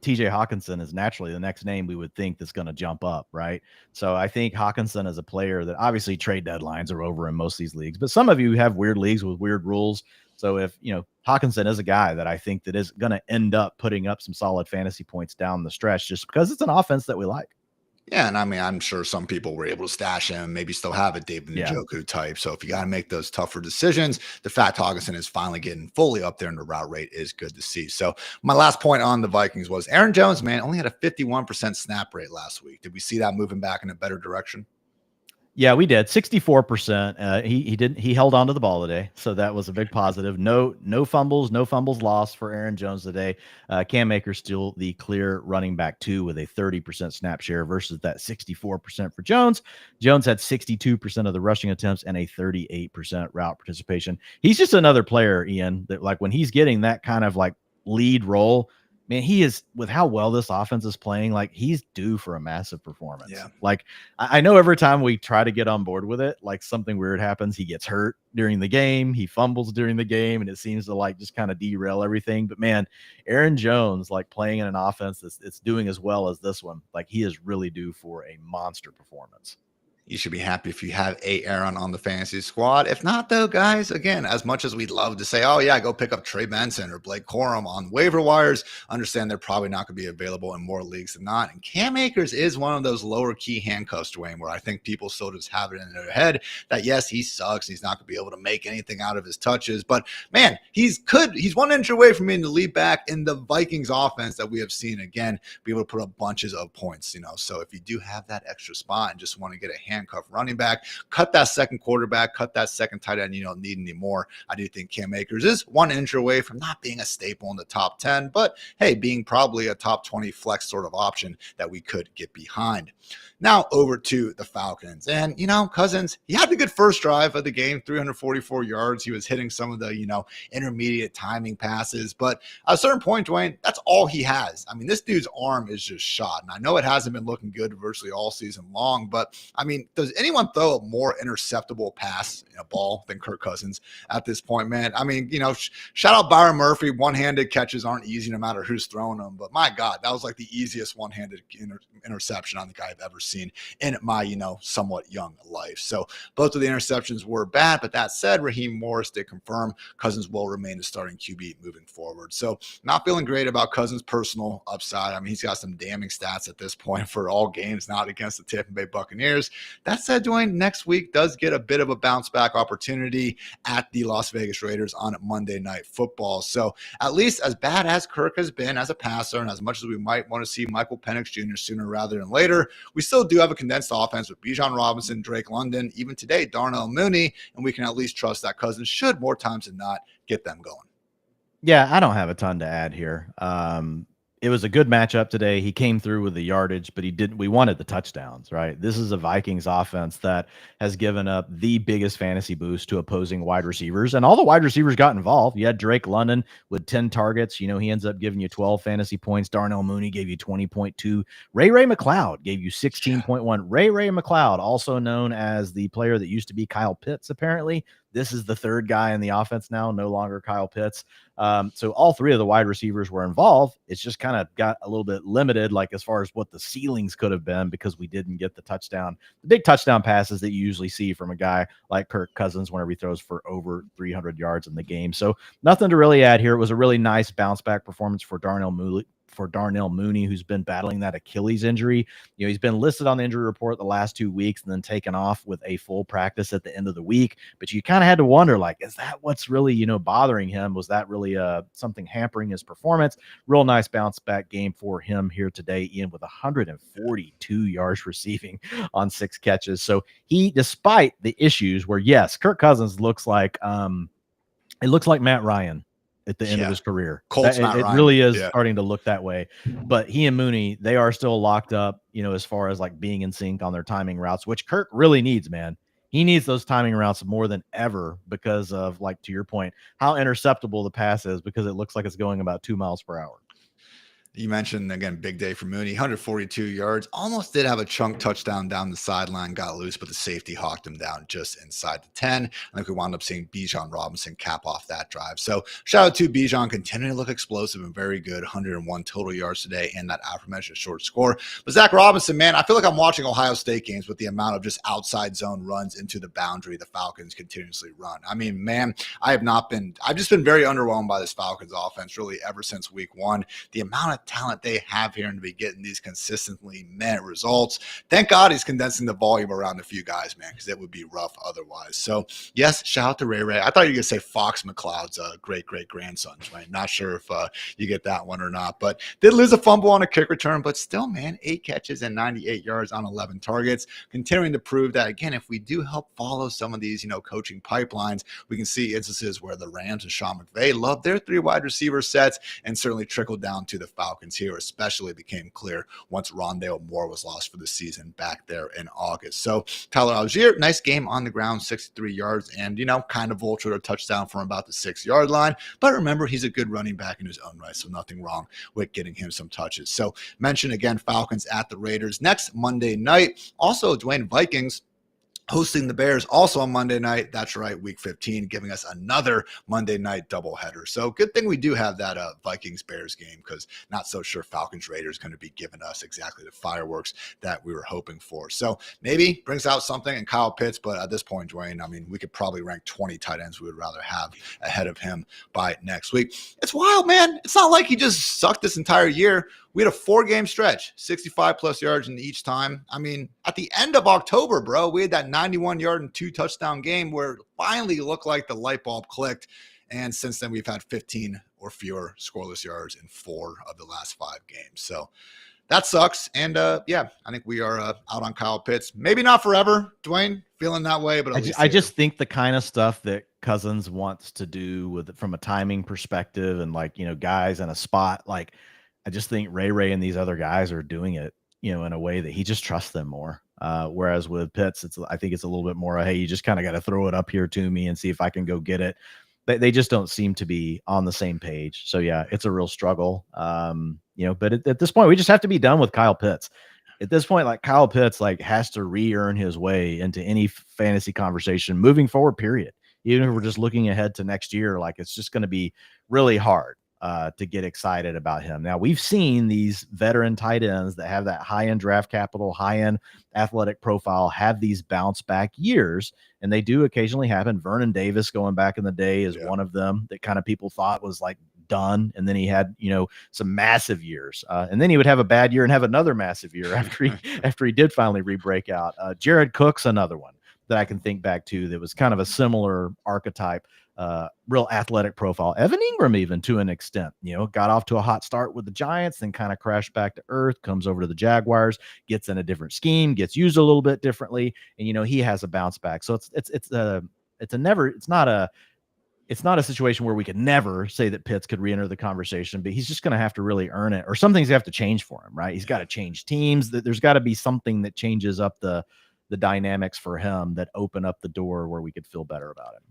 TJ Hawkinson is naturally the next name we would think that's going to jump up, right? So I think Hawkinson is a player that obviously trade deadlines are over in most of these leagues, but some of you have weird leagues with weird rules. So if Hawkinson is a guy that I think that is going to end up putting up some solid fantasy points down the stretch, just because it's an offense that we like. Yeah, and I mean, I'm sure some people were able to stash him, maybe still have a David Njoku type. So if you got to make those tougher decisions, the fact Hawkinson is finally getting fully up there in the route rate is good to see. So my last point on the Vikings was Aaron Jones, man, only had a 51% snap rate last week. Did we see that moving back in a better direction? Yeah, we did 64%. He held on to the ball today, so that was a big positive. No fumbles lost for Aaron Jones today. Cam Akers still the clear running back 2 with a 30% snap share versus that 64% for Jones. Jones had 62% of the rushing attempts and a 38% route participation. He's just another player, Ian, that like when he's getting that kind of like lead role, man, he is, with how well this offense is playing, like he's due for a massive performance. Yeah. Like I know every time we try to get on board with it, like something weird happens. He gets hurt during the game. He fumbles during the game, and it seems to like just kind of derail everything. But man, Aaron Jones, like playing in an offense that's doing as well as this one, like he is really due for a monster performance. You should be happy if you have a Aaron on the fantasy squad. If not, though, guys, again, as much as we'd love to say, oh, yeah, go pick up Trey Benson or Blake Corum on waiver wires, understand they're probably not going to be available in more leagues than not. And Cam Akers is one of those lower key handcuffs, Dwayne, where I think people still just have it in their head that, yes, he sucks. He's not going to be able to make anything out of his touches. But, man, he's 1 inch away from being the lead back in the Vikings offense that we have seen, again, be able to put up bunches of points. So if you do have that extra spot and just want to get a handcuff running back, cut that second quarterback, cut that second tight end, you don't need any more. I do think Cam Akers is 1 inch away from not being a staple in the top 10, but hey, being probably a top 20 flex sort of option that we could get behind. Now over to the Falcons. And, Cousins, he had the good first drive of the game, 344 yards. He was hitting some of the, intermediate timing passes. But at a certain point, Dwayne, that's all he has. I mean, this dude's arm is just shot. And I know it hasn't been looking good virtually all season long. But, I mean, does anyone throw a more interceptable pass in a ball than Kirk Cousins at this point, man? I mean, shout out Byron Murphy. One-handed catches aren't easy no matter who's throwing them. But, my God, that was like the easiest one-handed interception I think I've ever seen in my, somewhat young life. So both of the interceptions were bad, but that said, Raheem Morris did confirm Cousins will remain the starting QB moving forward. So not feeling great about Cousins' personal upside. I mean, he's got some damning stats at this point for all games, not against the Tampa Bay Buccaneers. That said, Dwayne, next week does get a bit of a bounce back opportunity at the Las Vegas Raiders on Monday Night Football. So at least as bad as Kirk has been as a passer, and as much as we might want to see Michael Penix Jr. sooner rather than later, we still do have a condensed offense with Bijan Robinson, Drake London, even today, Darnell Mooney, and we can at least trust that Cousins should more times than not get them going. Yeah, I don't have a ton to add here. It was a good matchup today. He came through with the yardage, but we wanted the touchdowns, right? This is a Vikings offense that has given up the biggest fantasy boost to opposing wide receivers, and all the wide receivers got involved. You had Drake London with 10 targets. He ends up giving you 12 fantasy points. Darnell Mooney gave you 20.2. Ray McLeod gave you 16.1. Ray McLeod, also known as the player that used to be Kyle Pitts, apparently. This is the third guy in the offense now, no longer Kyle Pitts. So all 3 of the wide receivers were involved. It's just kind of got a little bit limited, like as far as what the ceilings could have been, because we didn't get the big touchdown passes that you usually see from a guy like Kirk Cousins whenever he throws for over 300 yards in the game. So nothing to really add here. It was a really nice bounce back performance for Darnell for Darnell Mooney, who's been battling that Achilles injury. You know, he's been listed on the injury report the last 2 weeks and then taken off with a full practice at the end of the week. But you kind of had to wonder, like, is that what's really, you know, bothering him? Was that really something hampering his performance? Real nice bounce back game for him here today, Ian, with 142 yards receiving on 6 catches. So he, despite the issues where, yes, Kirk Cousins looks like it looks like Matt Ryan at the end of his career. It really is starting to look that way. But he and Mooney, they are still locked up, you know, as far as like being in sync on their timing routes, which Kirk really needs, man. He needs those timing routes more than ever because of, like, to your point, how interceptable the pass is, because it looks like it's going about 2 miles per hour. You mentioned, again, big day for Mooney, 142 yards, almost did have a chunk touchdown down the sideline, got loose, but the safety hawked him down just inside the 10. I think we wound up seeing Bijan Robinson cap off that drive. So shout out to Bijan, continuing to look explosive and very good, 101 total yards today and that aforementioned short score. But Zach Robinson, man, I feel like I'm watching Ohio State games with the amount of just outside zone runs into the boundary the Falcons continuously run. I mean, man, I've just been very underwhelmed by this Falcons offense really ever since week 1. The amount of talent they have here and to be getting these consistently met results. Thank God he's condensing the volume around a few guys, man, because it would be rough otherwise. So yes, shout out to Ray Ray. I thought you were gonna say Fox McCloud's great grandson, right? Not sure if you get that one or not, but did lose a fumble on a kick return, but still, man, 8 catches and 98 yards on 11 targets, continuing to prove that, again, if we do help follow some of these, you know, coaching pipelines, we can see instances where the Rams and Sean McVay love their 3 wide receiver sets and certainly trickled down to the Falcons here, especially became clear once Rondale Moore was lost for the season back there in August. So Tyler Algier, nice game on the ground, 63 yards, and, you know, kind of vultured a touchdown from about the 6-yard line. But remember, he's a good running back in his own right, so nothing wrong with getting him some touches. So mention again, Falcons at the Raiders next Monday night. Also, Dwain, Vikings hosting the Bears also on Monday night. That's right, week 15, giving us another Monday night doubleheader. So good thing we do have that Vikings-Bears game, because not so sure Falcons-Raiders going to be giving us exactly the fireworks that we were hoping for. So maybe brings out something in Kyle Pitts, but at this point, Dwain, I mean, we could probably rank 20 tight ends we would rather have ahead of him by next week. It's wild, man. It's not like he just sucked this entire year. We had a 4-game stretch, 65-plus yards in each time. I mean, at the end of October, bro, we had that 91-yard and 2-touchdown game where it finally looked like the light bulb clicked. And since then, we've had 15 or fewer scoreless yards in 4 of the last 5 games. So that sucks. And, yeah, I think we are out on Kyle Pitts. Maybe not forever, Dwain, feeling that way. But I just think the kind of stuff that Cousins wants to do with from a timing perspective and, like, you know, guys in a spot, like, I just think Ray and these other guys are doing it, you know, in a way that he just trusts them more. Whereas with Pitts, I think it's a little bit more, hey, you just kind of got to throw it up here to me and see if I can go get it. They just don't seem to be on the same page. So yeah, it's a real struggle. You know, but at this point, we just have to be done with Kyle Pitts. At this point, like, Kyle Pitts, like, has to re-earn his way into any fantasy conversation moving forward, period. Even if we're just looking ahead to next year, like, it's just going to be really hard to get excited about him. Now, we've seen these veteran tight ends that have that high-end draft capital, high-end athletic profile, have these bounce back years, and they do occasionally happen. Vernon Davis, going back in the day, is one of them that kind of people thought was, like, done, and then he had, you know, some massive years, and then he would have a bad year and have another massive year after he did finally re-break out. Jared Cook's another one that I can think back to that was kind of a similar archetype. Real athletic profile. Evan Ingram, even to an extent, you know, got off to a hot start with the Giants, then kind of crashed back to earth, comes over to the Jaguars, gets in a different scheme, gets used a little bit differently, and, you know, he has a bounce back. So it's not a situation where we could never say that Pitts could re-enter the conversation, but he's just going to have to really earn it, or some things have to change for him, right? He's got to change teams. There's got to be something that changes up the dynamics for him that open up the door where we could feel better about him.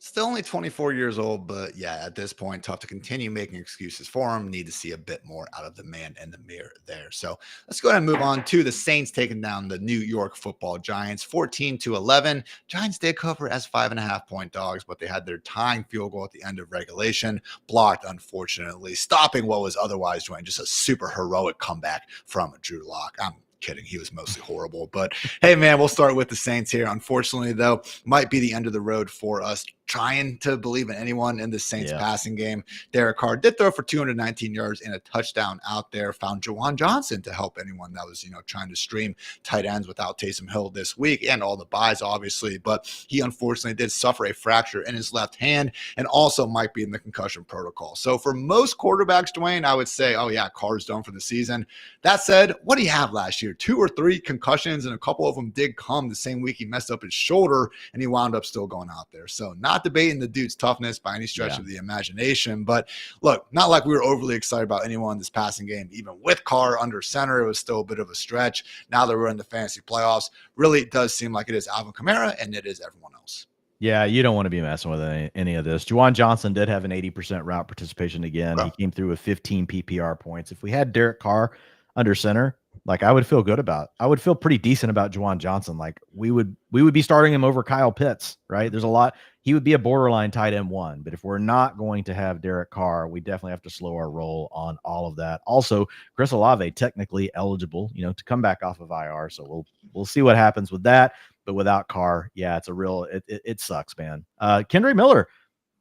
Still only 24 years old, but yeah, at this point, tough to continue making excuses for him. Need to see a bit more out of the man in the mirror there. So let's go ahead and move on to the Saints taking down the New York Football Giants, 14-11. Giants did cover as 5.5-point dogs, but they had their tying field goal at the end of regulation blocked, unfortunately, stopping what was otherwise just a super heroic comeback from Drew Lock. I'm kidding. He was mostly horrible. But hey, man, we'll start with the Saints here. Unfortunately, though, might be the end of the road for us. trying to believe in anyone in the Saints passing game. Derek Carr did throw for 219 yards and a touchdown out there. Found Juwan Johnson to help anyone that was, trying to stream tight ends without Taysom Hill this week and all the buys, obviously. But he unfortunately did suffer a fracture in his left hand and also might be in the concussion protocol. So for most quarterbacks, Dwain, I would say, oh yeah, Carr's done for the season. That said, what did he have last year? 2 or 3 concussions, and a couple of them did come the same week he messed up his shoulder, and he wound up still going out there. So not debating the dude's toughness by any stretch of the imagination. But look, not like we were overly excited about anyone in this passing game. Even with Carr under center, it was still a bit of a stretch. Now that we're in the fantasy playoffs, really it does seem like it is Alvin Kamara and it is everyone else. Yeah, you don't want to be messing with any of this. Juwan Johnson did have an 80% route participation again. He came through with 15 PPR points. If we had Derek Carr under center, like I would feel pretty decent about Juwan Johnson. Like we would be starting him over Kyle Pitts, right? There's a lot. He would be a borderline tight end 1, but if we're not going to have Derek Carr, we definitely have to slow our roll on all of that. Also, Chris Olave technically eligible, to come back off of IR. So we'll see what happens with that. But without Carr, yeah, it's a real, it sucks, man. Kendre Miller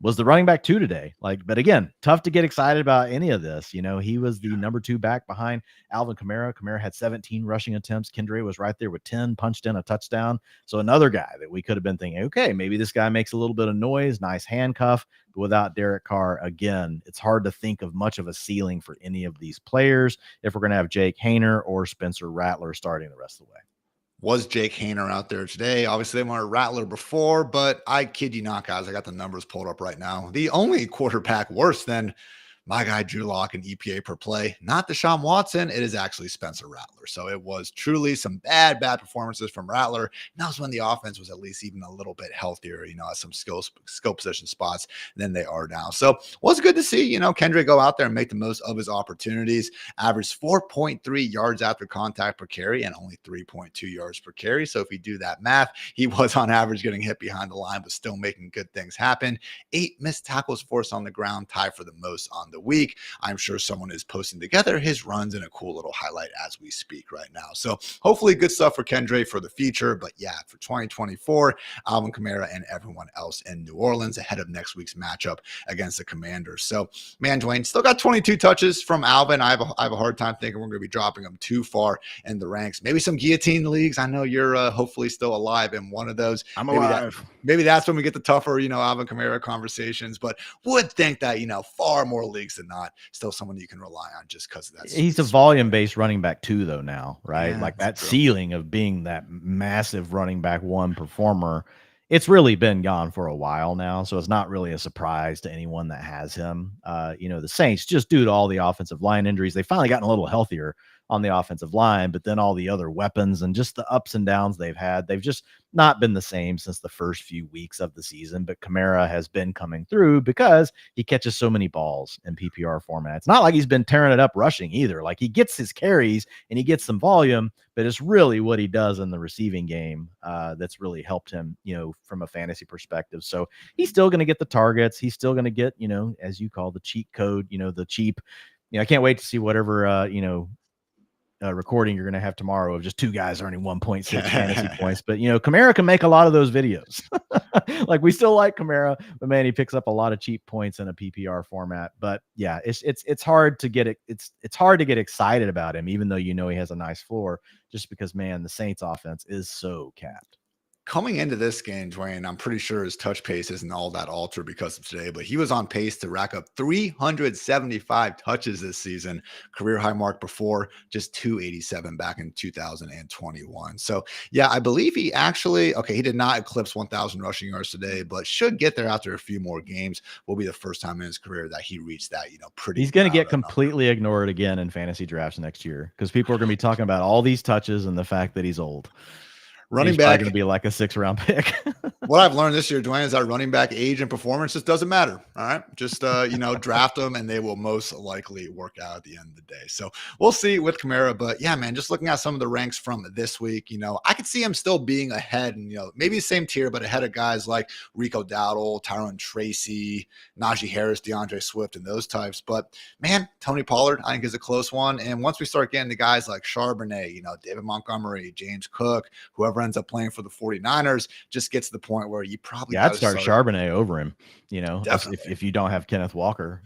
was the running back 2 today. But again, tough to get excited about any of this. He was the number 2 back behind Alvin Kamara. Kamara had 17 rushing attempts. Kendre was right there with 10, punched in a touchdown. So another guy that we could have been thinking, okay, maybe this guy makes a little bit of noise, nice handcuff. But without Derek Carr, again, it's hard to think of much of a ceiling for any of these players if we're going to have Jake Haener or Spencer Rattler starting the rest of the way. Was Jake Haener out there today? Obviously, they wanted Rattler before, but I kid you not, guys. I got the numbers pulled up right now. The only quarterback worse than my guy Drew Lock and EPA per play, not Deshaun Watson, it is actually Spencer Rattler. So it was truly some bad performances from Rattler. And that was when the offense was at least even a little bit healthier, at some skill position spots than they are now. So it was good to see, Kendre go out there and make the most of his opportunities. Averaged 4.3 yards after contact per carry and only 3.2 yards per carry. So if you do that math, he was on average getting hit behind the line, but still making good things happen. 8 missed tackles forced on the ground, tied for the most on the week. I'm sure someone is posting together his runs in a cool little highlight as we speak right now. So hopefully good stuff for Kendre for the future. But yeah, for 2024, Alvin Kamara and everyone else in New Orleans ahead of next week's matchup against the Commanders. So man, Dwain still got 22 touches from Alvin. I have a hard time thinking we're going to be dropping him too far in the ranks. Maybe some guillotine leagues. I know you're hopefully still alive in one of those. I'm alive. Maybe that's when we get the tougher, Alvin Kamara conversations, but would think that, far more leagues than not, still someone you can rely on just because of that. He's a volume-based running back 2, though, now, right? Yeah, like that ceiling of being that massive running back 1 performer, it's really been gone for a while now. So it's not really a surprise to anyone that has him. The Saints, just due to all the offensive line injuries, they've finally gotten a little healthier on the offensive line, but then all the other weapons and just the ups and downs they've had, they've just not been the same since the first few weeks of the season. But Kamara has been coming through because he catches so many balls in PPR format. It's not like he's been tearing it up rushing either. Like he gets his carries and he gets some volume, but it's really what he does in the receiving game that's really helped him, from a fantasy perspective. So he's still going to get the targets. He's still going to get, as you call the cheat code, the cheap, I can't wait to see whatever, recording you're going to have tomorrow of just 2 guys earning 1.6 fantasy points. But, Kamara can make a lot of those videos. Like we still like Kamara, but man, he picks up a lot of cheap points in a PPR format. But yeah, it's hard to get it. It's hard to get excited about him, even though, he has a nice floor, just because, man, the Saints offense is so capped. Coming into this game, Dwain, I'm pretty sure his touch pace isn't all that altered because of today, but he was on pace to rack up 375 touches this season, career high mark before, just 287 back in 2021. So yeah, I believe he did not eclipse 1,000 rushing yards today, but should get there after a few more games. Will be the first time in his career that he reached that, pretty. He's going to get completely ignored again in fantasy drafts next year because people are going to be talking about all these touches and the fact that he's old. Running back going to be like a 6th-round pick. What I've learned this year, Dwain, is that running back age and performance just doesn't matter. All right. Just, draft them and they will most likely work out at the end of the day. So we'll see with Kamara. But yeah, man, just looking at some of the ranks from this week, I could see him still being ahead and, maybe the same tier, but ahead of guys like Rico Dowdle, Tyron Tracy, Najee Harris, DeAndre Swift, and those types. But man, Tony Pollard, I think, is a close one. And once we start getting to guys like Charbonnet, David Montgomery, James Cook, whoever whoever ends up playing for the 49ers just gets to the point where you probably I'd start Charbonnet over him, you know, if you don't have Kenneth Walker.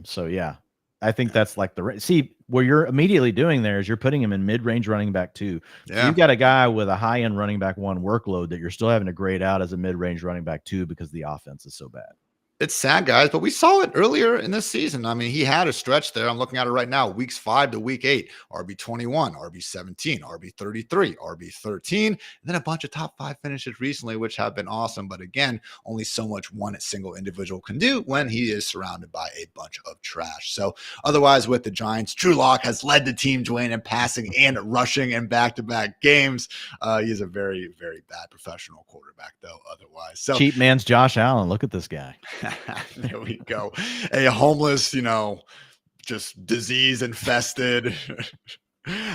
So yeah, I think that's like see what you're immediately doing there is you're putting him in mid-range running back 2. So you've got a guy with a high-end running back 1 workload that you're still having to grade out as a mid-range running back 2 because the offense is so bad. It's sad, guys, but we saw it earlier in this season. I mean, he had a stretch there. I'm looking at it right now. Weeks 5 to week 8, RB21, RB17, RB33, RB13, and then a bunch of top 5 finishes recently, which have been awesome. But again, only so much one single individual can do when he is surrounded by a bunch of trash. So otherwise, with the Giants, Drew Lock has led the team, Dwain, in passing and rushing in back-to-back games. He is a very, very bad professional quarterback, though, otherwise. So cheap man's Josh Allen. Look at this guy. There we go. A homeless, just disease infested,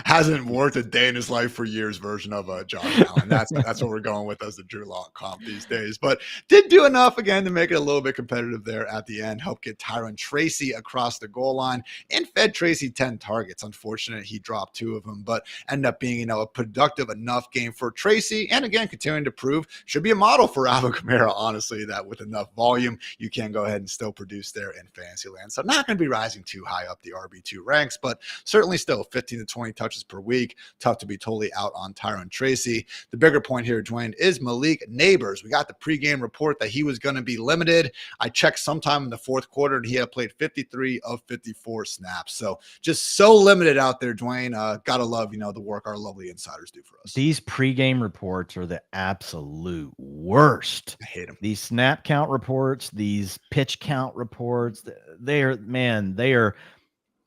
hasn't worked a day in his life for years version of Josh Allen. That's what we're going with as the Drew Lock comp these days. But did do enough again to make it a little bit competitive there at the end. Helped get Tyron Tracy across the goal line and fed Tracy 10 targets. Unfortunate he dropped 2 of them, but ended up being a productive enough game for Tracy. And again, continuing to prove should be a model for Alvin Kamara. Honestly, that with enough volume, you can go ahead and still produce there in Fantasyland. So not going to be rising too high up the RB2 ranks, but certainly still 15 to 20 touches per week. Tough to be totally out on Tyron Tracy. The bigger point here, Dwain, is Malik Neighbors. We got the pregame report that he was going to be limited. I checked sometime in the 4th quarter and he had played 53 of 54 snaps. So just so limited out there, Dwain. Gotta love, the work our lovely insiders do for us. These pregame reports are the absolute worst. I hate them. These snap count reports, these pitch count reports, they are.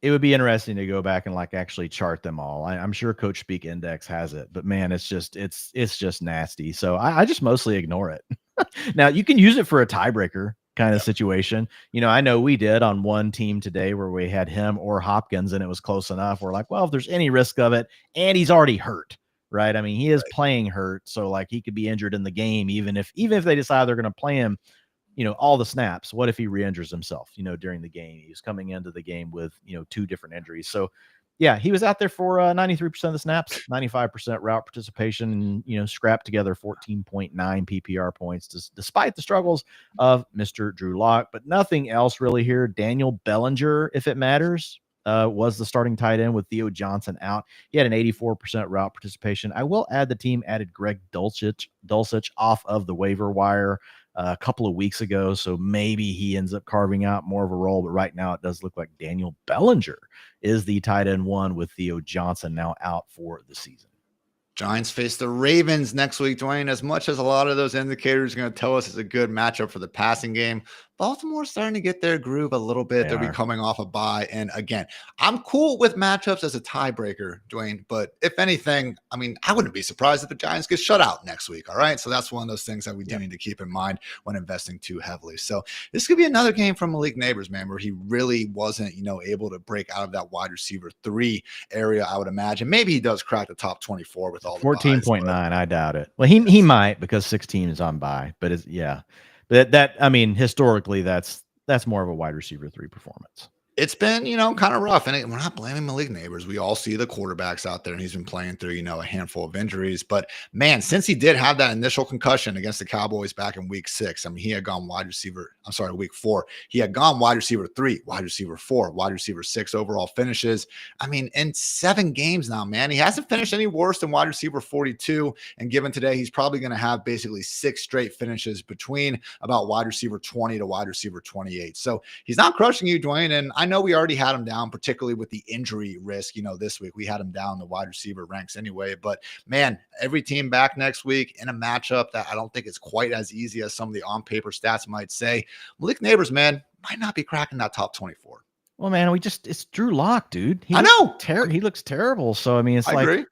It would be interesting to go back and actually chart them all. I'm sure Coach Speak Index has it, but man, it's just nasty. So I just mostly ignore it. Now you can use it for a tiebreaker kind of situation. I know we did on one team today where we had him or Hopkins and it was close enough. We're like, well, if there's any risk of it, and he's already hurt, right? I mean, he is playing hurt. So he could be injured in the game, even if they decide they're going to play him, all the snaps. What if he re-injures himself, during the game? He's coming into the game with, 2 different injuries. So yeah, he was out there for 93% of the snaps, 95% route participation, and, scrapped together 14.9 PPR points despite the struggles of Mr. Drew Lock, but nothing else really here. Daniel Bellinger, if it matters, was the starting tight end with Theo Johnson out. He had an 84% route participation. I will add the team added Greg Dulcich off of the waiver wire a couple of weeks ago, so maybe he ends up carving out more of a role, but right now it does look like Daniel Bellinger is the tight end 1 with Theo Johnson now out for the season. Giants face the Ravens next week, Dwain. As much as a lot of those indicators are going to tell us it's a good matchup for the passing game, Baltimore's starting to get their groove a little bit. They'll be coming off a bye. And again, I'm cool with matchups as a tiebreaker, Dwain. But if anything, I mean, I wouldn't be surprised if the Giants get shut out next week. All right. So that's one of those things that we do need to keep in mind when investing too heavily. So this could be another game from Malik Neighbors, man, where he really wasn't, able to break out of that wide receiver 3 area, I would imagine. Maybe he does crack the top 24 with all the 14.9. I doubt it. Well, he might because 6 teams on bye, but it's That I mean, historically, that's more of a wide receiver 3 performance. It's been, kind of rough. And we're not blaming Malik Neighbors. We all see the quarterbacks out there, and he's been playing through, a handful of injuries. But, man, since he did have that initial concussion against the Cowboys back in week 6, I mean, he had gone week 4. He had gone wide receiver 3, wide receiver 4, wide receiver 6 overall finishes. I mean, in 7 games now, man, he hasn't finished any worse than wide receiver 42. And given today, he's probably going to have basically 6 straight finishes between about wide receiver 20 to wide receiver 28. So he's not crushing you, Dwain. And I know we already had him down, particularly with the injury risk. This week we had him down the wide receiver ranks anyway. But man, every team back next week in a matchup that I don't think is quite as easy as some of the on-paper stats might say. Malik Neighbors, man, might not be cracking that top 24. Well, man, it's Drew Lock, dude. I know. He looks terrible. So I mean, I agree.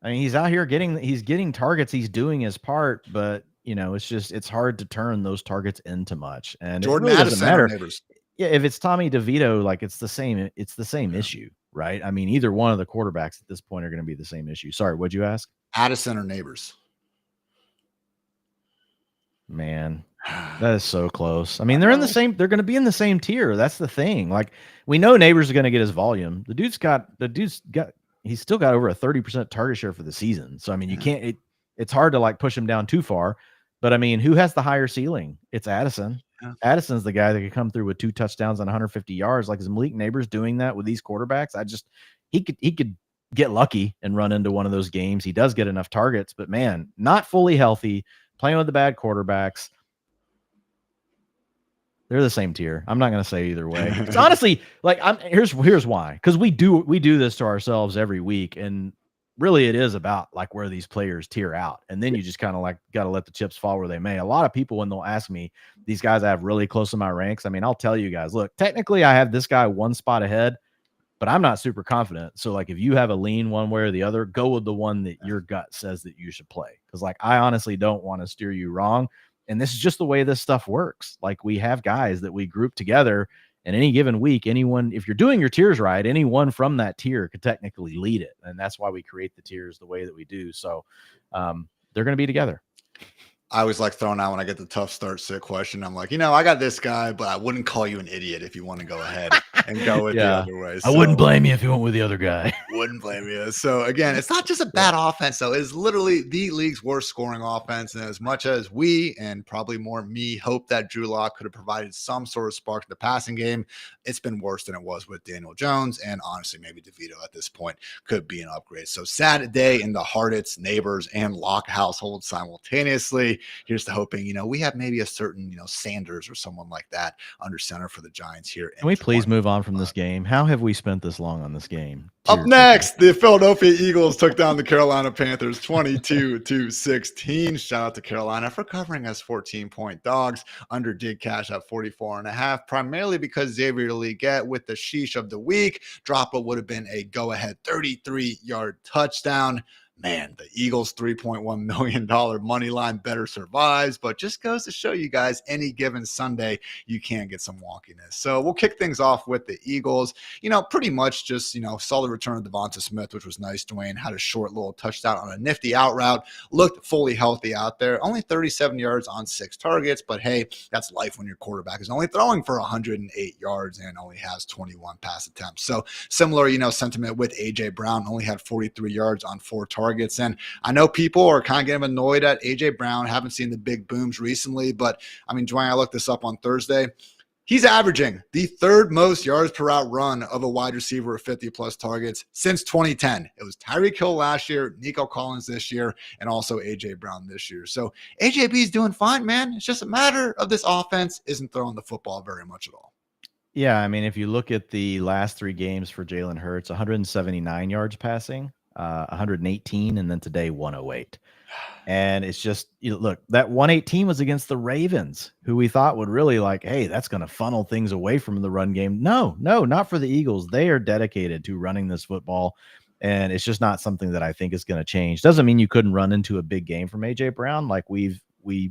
I mean, he's out here getting targets. He's doing his part, but it's hard to turn those into into much. And Jordan it really Addison doesn't matter. Neighbors. Yeah, if it's Tommy DeVito, it's the same issue, right? I mean, either one of the quarterbacks at this point are going to be the same issue. Sorry, what'd you ask? Addison or Neighbors? Man, that is so close. I mean, they're going to be in the same tier. That's the thing. We know Neighbors is going to get his volume. He's still got over a 30% target share for the season. So I mean, you can't. it's hard to like push him down too far. But I mean, who has the higher ceiling? It's Addison. Yeah. Addison's the guy that could come through with 2 touchdowns and 150 yards. Like, is Malik Neighbors doing that with these quarterbacks? He could get lucky and run into one of those games. He does get enough targets, but man, not fully healthy, playing with the bad quarterbacks. They're the same tier. I'm not going to say either way. It's honestly, like, here's why. Because we do this to ourselves every week, and really it is about like where these players tier out, and then you just kind of like got to let the chips fall where they may. A lot of people, when they'll ask me these guys I have really close in my ranks, I mean, I'll tell you guys, look, technically I have this guy 1 spot ahead, but I'm not super confident. So like, if you have a lean one way or the other, go with the one that your gut says that you should play. Because like, I honestly don't want to steer you wrong. And this is just the way this stuff works. Like, we have guys that we group together, and any given week, anyone, if you're doing your tiers right, anyone from that tier could technically lead it. And that's why we create the tiers the way that we do. So they're going to be together. I always like throwing out when I get the tough start sit question. I'm like, I got this guy, but I wouldn't call you an idiot if you want to go ahead and go with the other way. So, I wouldn't blame you if you went with the other guy. Wouldn't blame you. So again, it's not just a bad offense, though. It's literally the league's worst scoring offense. And as much as we, and probably more me, hope that Drew Lock could have provided some sort of spark in the passing game, it's been worse than it was with Daniel Jones. And honestly, maybe DeVito at this point could be an upgrade. So sad day in the Hartitz, Neighbors, and Lock household simultaneously. Here's to hoping, we have maybe a certain, Sanders or someone like that under center for the Giants here. Can we please move on from this game? How have we spent this long on this game? Up next, the Philadelphia Eagles took down the Carolina Panthers 22-16. Shout out to Carolina for covering as 14-point dogs. Under did cash at 44.5, primarily because Xavier Legette with the sheesh of the week. Drop it would have been a go-ahead 33-yard touchdown. Man, the Eagles' $3.1 million money line better survives, but just goes to show you guys any given Sunday, you can get some wonkiness. So we'll kick things off with the Eagles. Pretty much just, saw the return of Devonta Smith, which was nice. Dwain had a short little touchdown on a nifty out route, looked fully healthy out there. Only 37 yards on 6 targets, but hey, that's life when your quarterback is only throwing for 108 yards and only has 21 pass attempts. So similar, sentiment with A.J. Brown, only had 43 yards on 4 targets. And I know people are kind of getting annoyed at A.J. Brown. Haven't seen the big booms recently, but I mean, Dwayne, I looked this up on Thursday. He's averaging the 3rd most yards per route run of a wide receiver with 50-plus targets since 2010. It was Tyreek Hill last year, Nico Collins this year, and also A.J. Brown this year. So AJB is doing fine, man. It's just a matter of this offense isn't throwing the football very much at all. Yeah, I mean, if you look at the last 3 games for Jalen Hurts, 179 yards passing. 118, and then today 108. And it's just, look, that 118 was against the Ravens, who we thought would really like, hey, that's going to funnel things away from the run game. No, not for the Eagles. They are dedicated to running this football, and it's just not something that I think is going to change. Doesn't mean you couldn't run into a big game from A.J. Brown. Like, we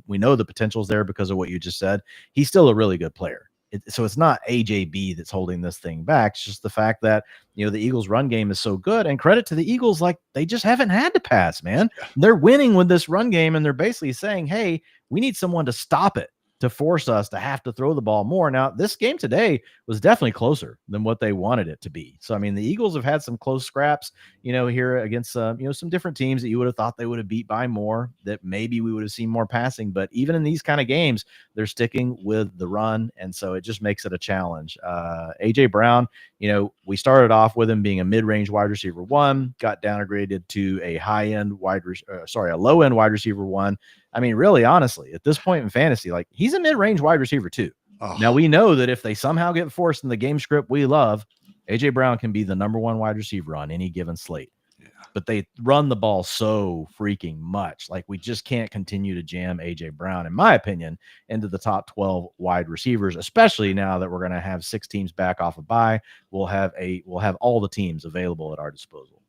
know the potential's there because of what you just said. He's still a really good player. So it's not AJB that's holding this thing back. It's just the fact that, the Eagles run game is so good, and credit to the Eagles. Like, they just haven't had to pass, man. They're winning with this run game, and they're basically saying, hey, we need someone to stop it, to force us to have to throw the ball more. Now, this game today was definitely closer than what they wanted it to be. So, I mean, the Eagles have had some close scraps, here against, some different teams that you would have thought they would have beat by more, that maybe we would have seen more passing. But even in these kind of games, they're sticking with the run. And so it just makes it a challenge. A.J. Brown, we started off with him being a mid-range wide receiver 1, got downgraded to a a low-end wide receiver 1. I mean, really, honestly, at this point in fantasy, like, he's a mid-range wide receiver 2. Oh. Now, we know that if they somehow get forced in the game script we love, A.J. Brown can be the number 1 wide receiver on any given slate. Yeah. But they run the ball so freaking much. Like, we just can't continue to jam A.J. Brown, in my opinion, into the top 12 wide receivers, especially now that we're going to have 6 teams back off a bye. We'll have all the teams available at our disposal.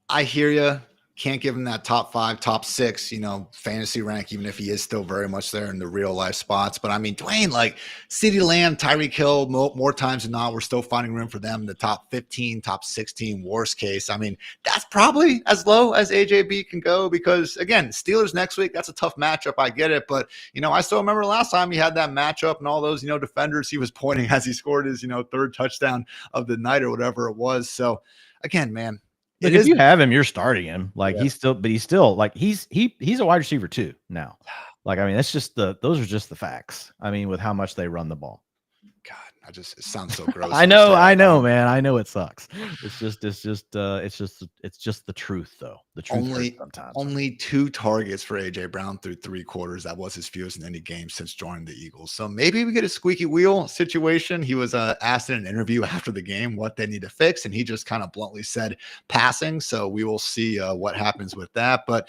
I hear you. Can't give him that top 5, top 6, fantasy rank, even if he is still very much there in the real life spots. But I mean, Dwayne, like, CeeDee Lamb, Tyreek Hill, more times than not, we're still finding room for them in the top 15, top 16, worst case. I mean, that's probably as low as AJB can go because, again, Steelers next week, that's a tough matchup. I get it. But, I still remember last time he had that matchup and all those, defenders he was pointing as he scored his, 3rd touchdown of the night or whatever it was. So, again, man, Look, if you have him, you're starting him. Like he's still like he's a wide receiver too now. Like, I mean, that's just those are just the facts. I mean, with how much they run the ball. God, it sounds so gross. I know, man. I know it sucks. It's just the truth, though. The truth sometimes. Only 2 targets for AJ Brown through 3 quarters. That was his fewest in any game since joining the Eagles. So maybe we get a squeaky wheel situation. He was asked in an interview after the game what they need to fix, and he just kind of bluntly said passing. So we will see what happens with that. But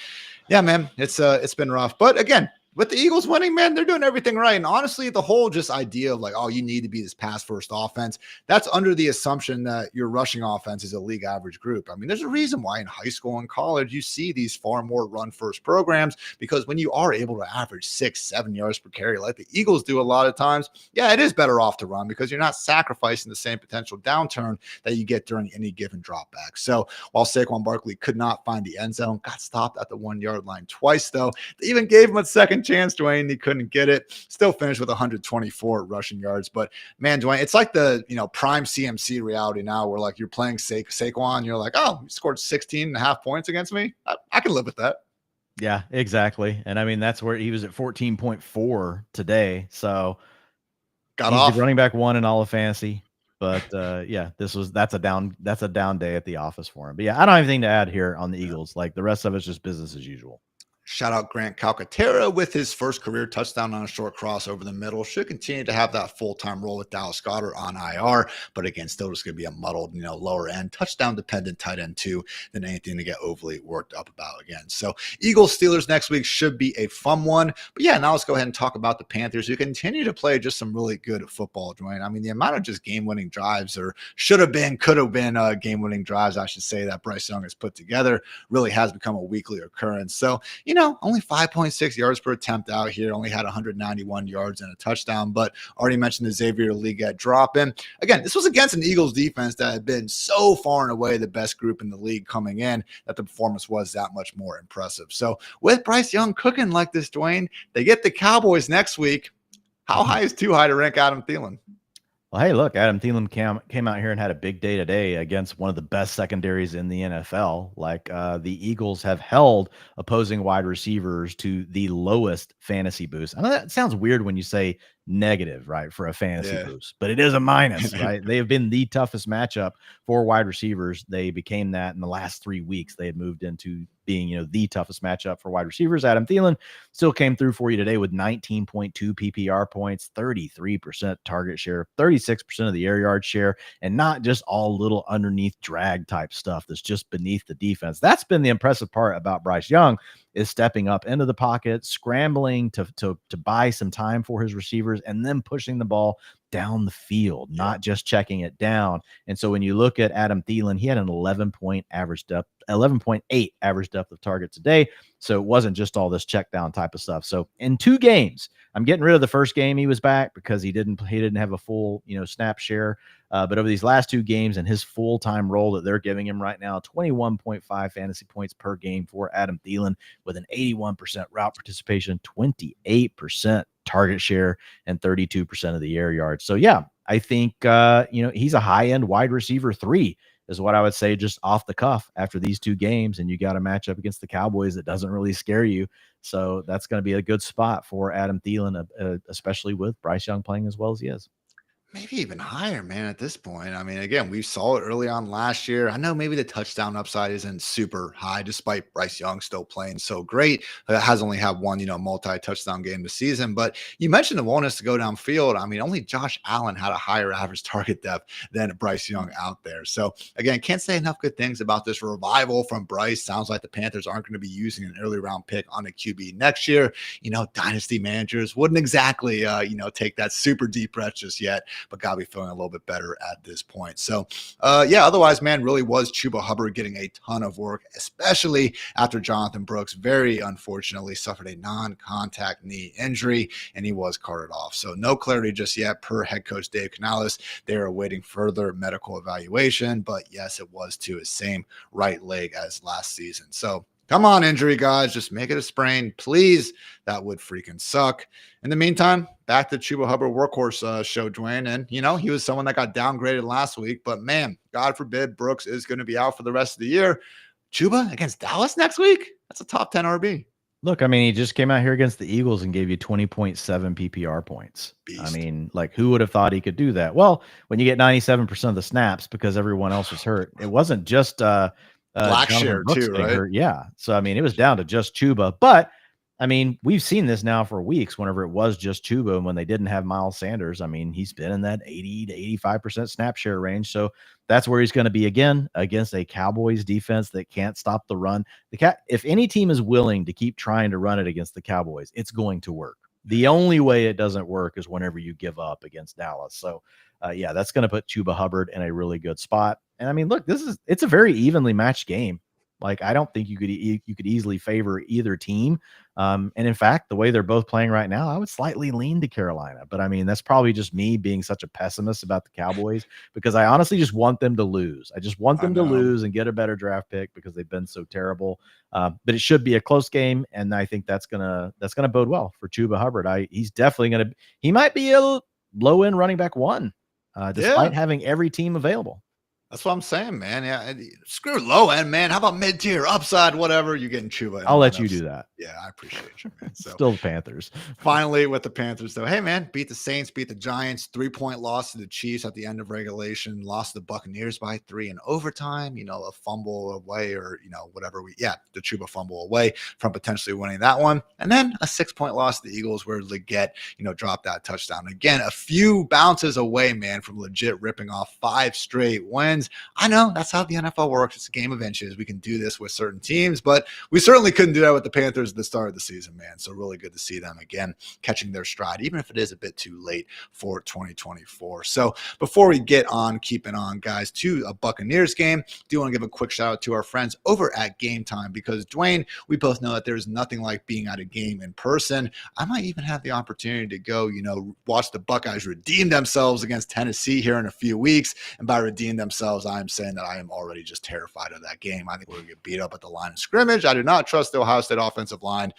yeah, man, it's been rough. But again, with the Eagles winning, man, they're doing everything right. And honestly, the whole just idea of like, oh, you need to be this pass-first offense, that's under the assumption that your rushing offense is a league average group. I mean, there's a reason why in high school and college, you see these far more run-first programs, because when you are able to average 6-7 yards per carry like the Eagles do a lot of times, yeah, it is better off to run because you're not sacrificing the same potential downturn that you get during any given drop back. So while Saquon Barkley could not find the end zone, got stopped at the 1-yard line twice, though. They even gave him a second chance, Dwain. He couldn't get it. Still finished with 124 rushing yards. But man, Dwain, it's like the prime CMC reality now, where like you're playing Saquon, you're like, oh, he scored 16.5 points against me. I can live with that. Yeah, exactly. And I mean, that's where he was at 14.4 today. So got off running back 1 in all of fantasy. But yeah, that's a down day at the office for him. But yeah, I don't have anything to add here on the Eagles. Like the rest of it's just business as usual. Shout out Grant Calcaterra with his first career touchdown on a short cross over the middle. Should continue to have that full-time role with Dallas Goedert on IR. But again, still just going to be a muddled, lower end, touchdown dependent tight end too than anything to get overly worked up about again. So Eagles Steelers next week should be a fun one. But yeah, now let's go ahead and talk about the Panthers, who continue to play just some really good football, Dwayne. I mean, the amount of just game-winning drives, or could have been game-winning drives, I should say, that Bryce Young has put together really has become a weekly occurrence. So, only 5.6 yards per attempt out here, only had 191 yards and a touchdown, but already mentioned the Xavier Leggett drop in. Again, this was against an Eagles defense that had been so far and away the best group in the league coming in that the performance was that much more impressive. So with Bryce Young cooking like this, Dwayne, they get the Cowboys next week. How high is too high to rank Adam Thielen? Well, hey, look, Adam Thielen came out here and had a big day today against one of the best secondaries in the NFL. Like the Eagles have held opposing wide receivers to the lowest fantasy boost. I know that sounds weird when you say negative, right, for a fantasy boost, but it is a minus, right? They have been the toughest matchup for wide receivers. They became that in the last 3 weeks. They had moved into being, the toughest matchup for wide receivers. Adam Thielen still came through for you today with 19.2 PPR points, 33% target share, 36% of the air yard share, and not just all little underneath drag type stuff that's just beneath the defense. That's been the impressive part about Bryce Young, is stepping up into the pocket, scrambling to buy some time for his receivers, and then pushing the ball down the field, not just checking it down. And so when you look at Adam Thielen, he had an 11.8 average depth of target today. So it wasn't just all this check down type of stuff. So in 2 games, I'm getting rid of the first game he was back because he didn't have a full, snap share. But over these last 2 games and his full-time role that they're giving him right now, 21.5 fantasy points per game for Adam Thielen with an 81% route participation, 28% target share, and 32% of the air yards. So yeah, I think, he's a high-end wide receiver 3 is what I would say just off the cuff after these 2 games. And you got a matchup against the Cowboys that doesn't really scare you. So that's going to be a good spot for Adam Thielen, especially with Bryce Young playing as well as he is. Maybe even higher, man, at this point. I mean, again, we saw it early on last year. I know maybe the touchdown upside isn't super high, despite Bryce Young still playing so great. Has only had one, multi-touchdown game this season. But you mentioned the willingness to go downfield. I mean, only Josh Allen had a higher average target depth than Bryce Young out there. So, again, can't say enough good things about this revival from Bryce. Sounds like the Panthers aren't going to be using an early round pick on a QB next year. Dynasty managers wouldn't exactly, take that super deep breath just yet, but got to be feeling a little bit better at this point. So, otherwise, man, really was Chuba Hubbard getting a ton of work, especially after Jonathan Brooks very unfortunately suffered a non-contact knee injury, and he was carted off. So no clarity just yet per head coach Dave Canales. They are awaiting further medical evaluation, but yes, it was to his same right leg as last season. So Come on, injury guys, just make it a sprain, please. That would freaking suck. In the meantime, back to Chuba Hubbard workhorse show, Dwain. And, he was someone that got downgraded last week. But, man, God forbid Brooks is going to be out for the rest of the year. Chuba against Dallas next week? That's a top 10 RB. Look, I mean, he just came out here against the Eagles and gave you 20.7 PPR points. Beast. I mean, like, who would have thought he could do that? Well, when you get 97% of the snaps because everyone else was hurt, it wasn't just Blackshear too, right? Hurt. Yeah. So, I mean, it was down to just Chuba. But, I mean, we've seen this now for weeks whenever it was just Chuba and when they didn't have Miles Sanders. I mean, he's been in that 80 to 85% snap share range. So that's where he's going to be again against a Cowboys defense that can't stop the run. If any team is willing to keep trying to run it against the Cowboys, it's going to work. The only way it doesn't work is whenever you give up against Dallas. So, yeah, that's going to put Chuba Hubbard in a really good spot. And I mean, look, it's a very evenly matched game. Like, I don't think you could easily favor either team. And in fact, the way they're both playing right now, I would slightly lean to Carolina. But I mean, that's probably just me being such a pessimist about the Cowboys because I honestly just want them to lose. I just want them to lose and get a better draft pick because they've been so terrible. But it should be a close game, and I think that's gonna bode well for Chuba Hubbard. He's definitely he might be a low end running back one, despite having every team available. That's what I'm saying, man. Yeah, screw low end, man. How about mid tier, upside, whatever? You're getting Chuba. I'll let you do that. Yeah, I appreciate you, man. So still the Panthers. Finally, with the Panthers, though, hey man, beat the Saints, beat the Giants, 3-point loss to the Chiefs at the end of regulation, lost the Buccaneers by 3 in overtime. A fumble away, or whatever the Chuba fumble away from potentially winning that one, and then a 6-point loss to the Eagles where Leggett, dropped that touchdown again. A few bounces away, man, from legit ripping off 5 straight wins. I know that's how the NFL works. It's a game of inches. We can do this with certain teams, but we certainly couldn't do that with the Panthers at the start of the season, man. So really good to see them again catching their stride, even if it is a bit too late for 2024. So before we get on, keeping on, guys, to a Buccaneers game, do want to give a quick shout out to our friends over at Game Time because, Dwain, we both know that there's nothing like being at a game in person. I might even have the opportunity to go, watch the Buckeyes redeem themselves against Tennessee here in a few weeks. And by redeem themselves, I'm saying that I am already just terrified of that game. I think we're going to get beat up at the line of scrimmage. I do not trust the Ohio State offensive line.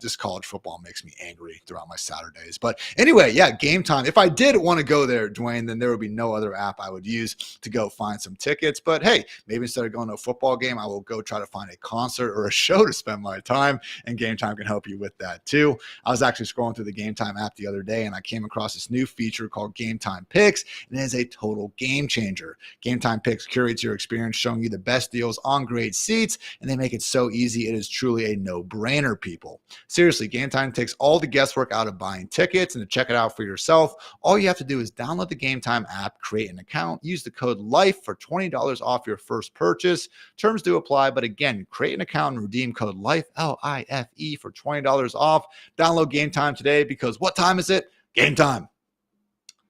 This college football makes me angry throughout my Saturdays. But anyway, yeah, Game Time. If I did want to go there, Dwain, then there would be no other app I would use to go find some tickets. But hey, maybe instead of going to a football game, I will go try to find a concert or a show to spend my time, and Game Time can help you with that too. I was actually scrolling through the Game Time app the other day, and I came across this new feature called Game Time Picks, and it is a total game changer. Game Time Picks curates your experience, showing you the best deals on great seats, and they make it so easy. It is truly a no-brainer, people. Seriously, Game Time takes all the guesswork out of buying tickets, and to check it out for yourself, all you have to do is download the Game Time app, create an account, use the code LIFE for $20 off your first purchase. Terms do apply, but again, create an account and redeem code LIFE, L-I-F-E, for $20 off. Download Game Time today because what time is it? Game time.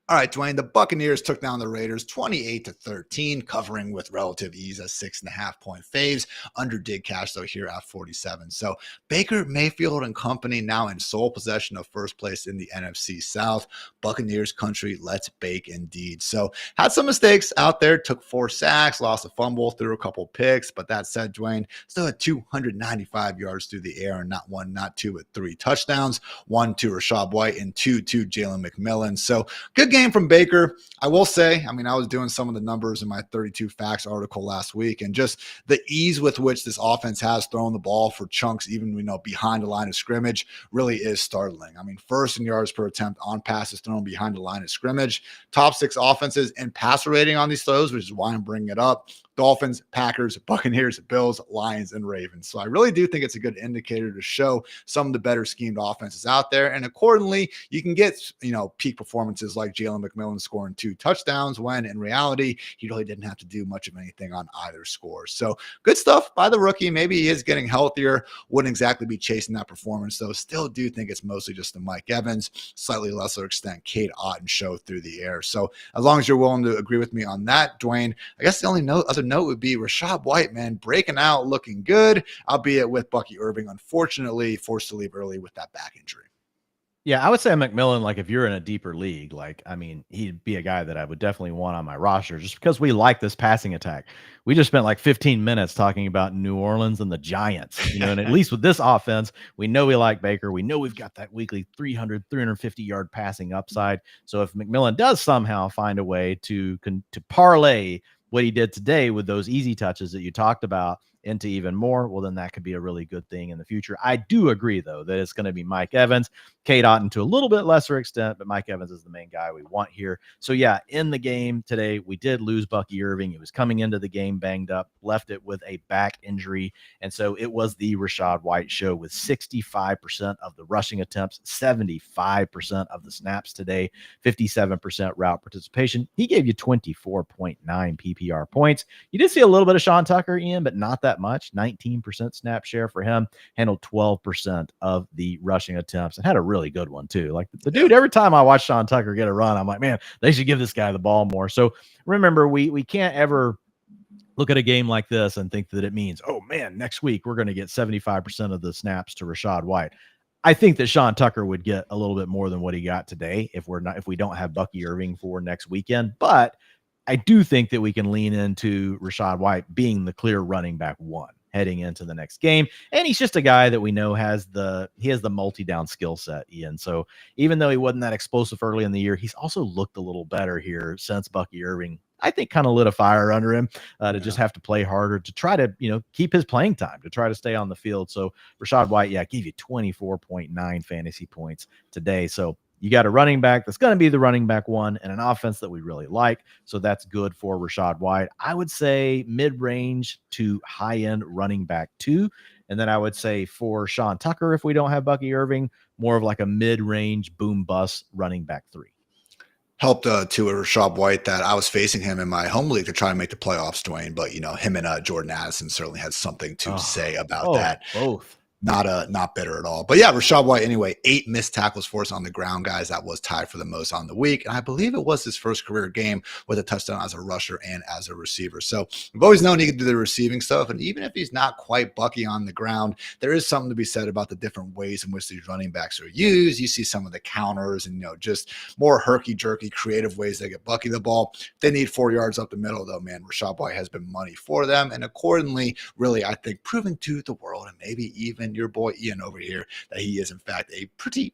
All right, Dwain, the Buccaneers took down the Raiders 28-13, covering with relative ease as 6.5-point faves. Under did cash, though, here at 47. So Baker Mayfield and company now in sole possession of first place in the NFC South. Buccaneers country, let's bake indeed. So had some mistakes out there, took 4 sacks, lost a fumble, threw a couple picks. But that said, Dwain still had 295 yards through the air, and not 1, not 2, but 3 touchdowns. 1 to Rachaad White and 2 to Jalen McMillan. So good game from Baker. I will say, I mean, I was doing some of the numbers in my 32 Facts article last week, and just the ease with which this offense has thrown the ball for chunks, even, behind the line of scrimmage, really is startling. I mean, first in yards per attempt on passes thrown behind the line of scrimmage, top 6 offenses in passer rating on these throws, which is why I'm bringing it up. Dolphins, Packers, Buccaneers, Bills, Lions, and Ravens. So I really do think it's a good indicator to show some of the better schemed offenses out there. And accordingly, you can get, peak performances like Jalen McMillan scoring 2 touchdowns when in reality, he really didn't have to do much of anything on either score. So good stuff by the rookie. Maybe he is getting healthier. Wouldn't exactly be chasing that performance, though. Still do think it's mostly just the Mike Evans, slightly lesser extent, Cade Otton show through the air. So as long as you're willing to agree with me on that, Dwain, I guess the only other note would be Rachaad White, man, breaking out, looking good, albeit with Bucky Irving, unfortunately, forced to leave early with that back injury. Yeah, I would say McMillan, like if you're in a deeper league, like, I mean, he'd be a guy that I would definitely want on my roster just because we like this passing attack. We just spent like 15 minutes talking about New Orleans and the Giants, and at least with this offense, we know we like Baker. We know we've got that weekly 300, 350 yard passing upside. So if McMillan does somehow find a way to parlay what he did today with those easy touches that you talked about into even more, well, then that could be a really good thing in the future. I do agree, though, that it's going to be Mike Evans, Cade Otton to a little bit lesser extent, but Mike Evans is the main guy we want here. So, yeah, in the game today, we did lose Bucky Irving. He was coming into the game banged up, left it with a back injury. And so it was the Rachaad White show with 65% of the rushing attempts, 75% of the snaps today, 57% route participation. He gave you 24.9 PPR points. You did see a little bit of Sean Tucker, Ian, but not that much. 19% snap share for him, handled 12% of the rushing attempts, and had a really good one too. Like the dude, every time I watch Sean Tucker get a run, I'm like, man, they should give this guy the ball more. So remember, we can't ever look at a game like this and think that it means, oh man, next week we're going to get 75% of the snaps to Rachaad White. I think that Sean Tucker would get a little bit more than what he got today if we don't have Bucky Irving for next weekend. But I do think that we can lean into Rachaad White being the clear running back one heading into the next game. And he's just a guy that we know has the multi-down skill set, Ian. So even though he wasn't that explosive early in the year, he's also looked a little better here since Bucky Irving, I think, kind of lit a fire under him to just have to play harder to try to, keep his playing time, to try to stay on the field. So Rachaad White, gave you 24.9 fantasy points today. So you got a running back that's going to be the running back one and an offense that we really like. So that's good for Rachaad White. I would say mid-range to high-end running back 2. And then I would say for Sean Tucker, if we don't have Bucky Irving, more of like a mid-range boom-bust running back 3. Helped to Rachaad White that I was facing him in my home league to try and make the playoffs, Dwain. But, him and Jordan Addison certainly had something to say about that. Both. Not bitter at all. But yeah, Rachaad White, anyway, 8 missed tackles for us on the ground, guys. That was tied for the most on the week. And I believe it was his first career game with a touchdown as a rusher and as a receiver. So we've always known he could do the receiving stuff. And even if he's not quite Bucky on the ground, there is something to be said about the different ways in which these running backs are used. You see some of the counters and, just more herky-jerky, creative ways they get Bucky the ball. They need 4 yards up the middle, though, man. Rachaad White has been money for them. And accordingly, really, I think, proving to the world and maybe even your boy Ian over here that he is in fact a pretty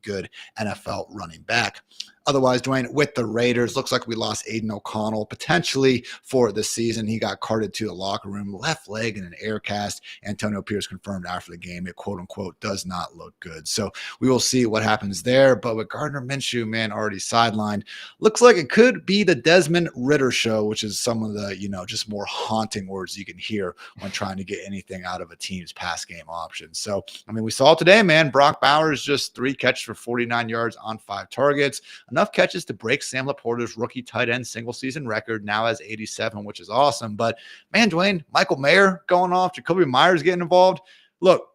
good NFL running back. Otherwise, Dwain, with the Raiders, looks like we lost Aiden O'Connell potentially for the season. He got carted to the locker room, left leg in an air cast. Antonio Pierce confirmed after the game it, quote unquote, does not look good. So we will see what happens there. But with Gardner Minshew, man, already sidelined, looks like it could be the Desmond Ridder show, which is some of the, just more haunting words you can hear when trying to get anything out of a team's pass game options. So, I mean, we saw today, man, Brock Bowers just 3 catches for 49 yards on 5 targets. Enough catches to break Sam Laporta's rookie tight end single season record, now has 87, which is awesome. But man, Dwain, Michael Mayer going off, Jacoby Myers getting involved. Look,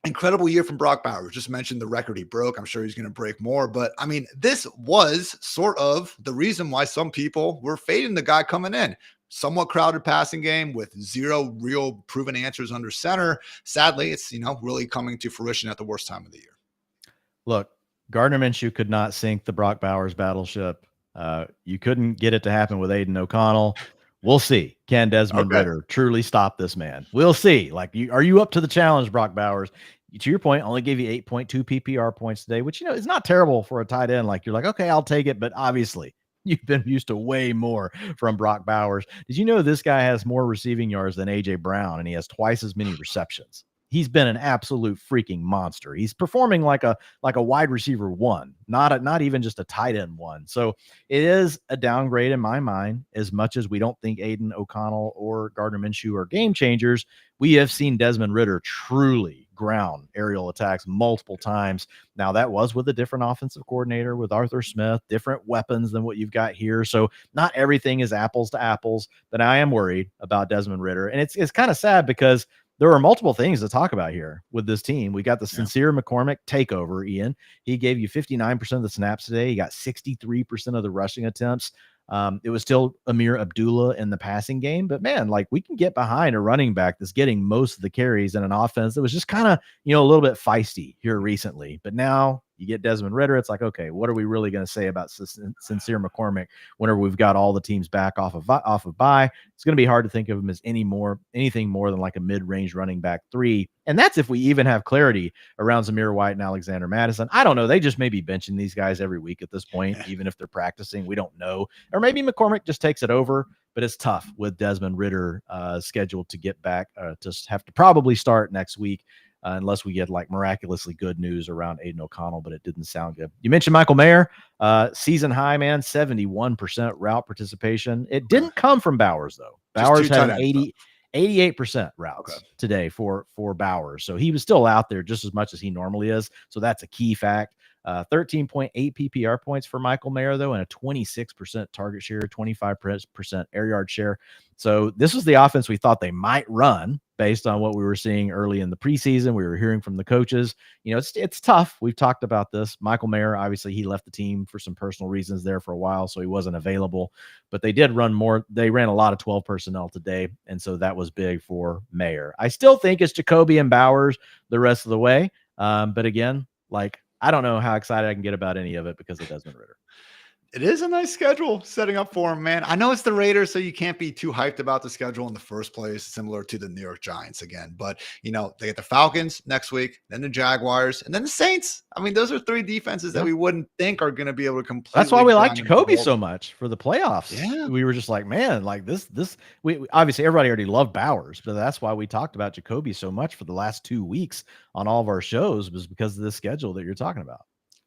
incredible year from Brock Bowers. Just mentioned the record he broke. I'm sure he's going to break more. But I mean, this was sort of the reason why some people were fading the guy coming in. Somewhat crowded passing game with 0 real proven answers under center. Sadly, it's, really coming to fruition at the worst time of the year. Look, Gardner Minshew could not sink the Brock Bowers battleship. You couldn't get it to happen with Aiden O'Connell. We'll see. Can Desmond Ridder truly stop this man? We'll see. Are you up to the challenge, Brock Bowers? To your point, only gave you 8.2 PPR points today, which, is not terrible for a tight end. You're like, okay, I'll take it. But obviously, you've been used to way more from Brock Bowers. Did you know this guy has more receiving yards than A.J. Brown, and he has twice as many receptions? He's been an absolute freaking monster. He's performing like a wide receiver 1, not even just a tight end 1. So it is a downgrade in my mind. As much as we don't think Aiden O'Connell or Gardner Minshew are game changers, we have seen Desmond Ridder truly ground aerial attacks multiple times. Now that was with a different offensive coordinator, with Arthur Smith, different weapons than what you've got here. So not everything is apples to apples, but I am worried about Desmond Ridder. And it's kind of sad because there are multiple things to talk about here with this team. We got the Sincere McCormick takeover, Ian. He gave you 59% of the snaps today. He got 63% of the rushing attempts. It was still Amir Abdullah in the passing game, but man, we can get behind a running back that's getting most of the carries in an offense that was just kind of, a little bit feisty here recently. But now You get Desmond Ridder, it's like, okay, what are we really going to say about Sincere McCormick whenever we've got all the teams back off of bye? It's going to be hard to think of him as anything more than like a mid-range running back 3. And that's if we even have clarity around Zamir White and Alexander Madison. I don't know. They just may be benching these guys every week at this point, even if they're practicing. We don't know. Or maybe McCormick just takes it over, but it's tough with Desmond Ridder scheduled to get back, to have to probably start next week. Unless we get like miraculously good news around Aiden O'Connell, but it didn't sound good. You mentioned Michael Mayer, season high, man, 71% route participation. It didn't come from Bowers, though. Bowers had 88% routes today for Bowers. So he was still out there just as much as he normally is. So that's a key fact. 13.8 PPR points for Michael Mayer, though, and a 26% target share, 25% air yard share. So this was the offense we thought they might run based on what we were seeing early in the preseason. We were hearing from the coaches. You know, it's tough. We've talked about this. Michael Mayer, obviously, he left the team for some personal reasons there for a while, so he wasn't available. But they did run more. They ran a lot of 12 personnel today, and so that was big for Mayer. I still think it's Jacoby and Bowers the rest of the way. But again, like, I don't know how excited I can get about any of it because of Desmond Ridder. It is a nice schedule setting up for him, man. I know it's the Raiders, so you can't be too hyped about the schedule in the first place, similar to the New York Giants again. But, you know, they get the Falcons next week, then the Jaguars, and then the Saints. I mean, those are 3 defenses that we wouldn't think are going to be able to completely. That's why we like Jacoby so much for the playoffs. Yeah. We were just like, man, like this, we obviously everybody already loved Bowers, but that's why we talked about Jacoby so much for the last 2 weeks on all of our shows, was because of the schedule that you're talking about.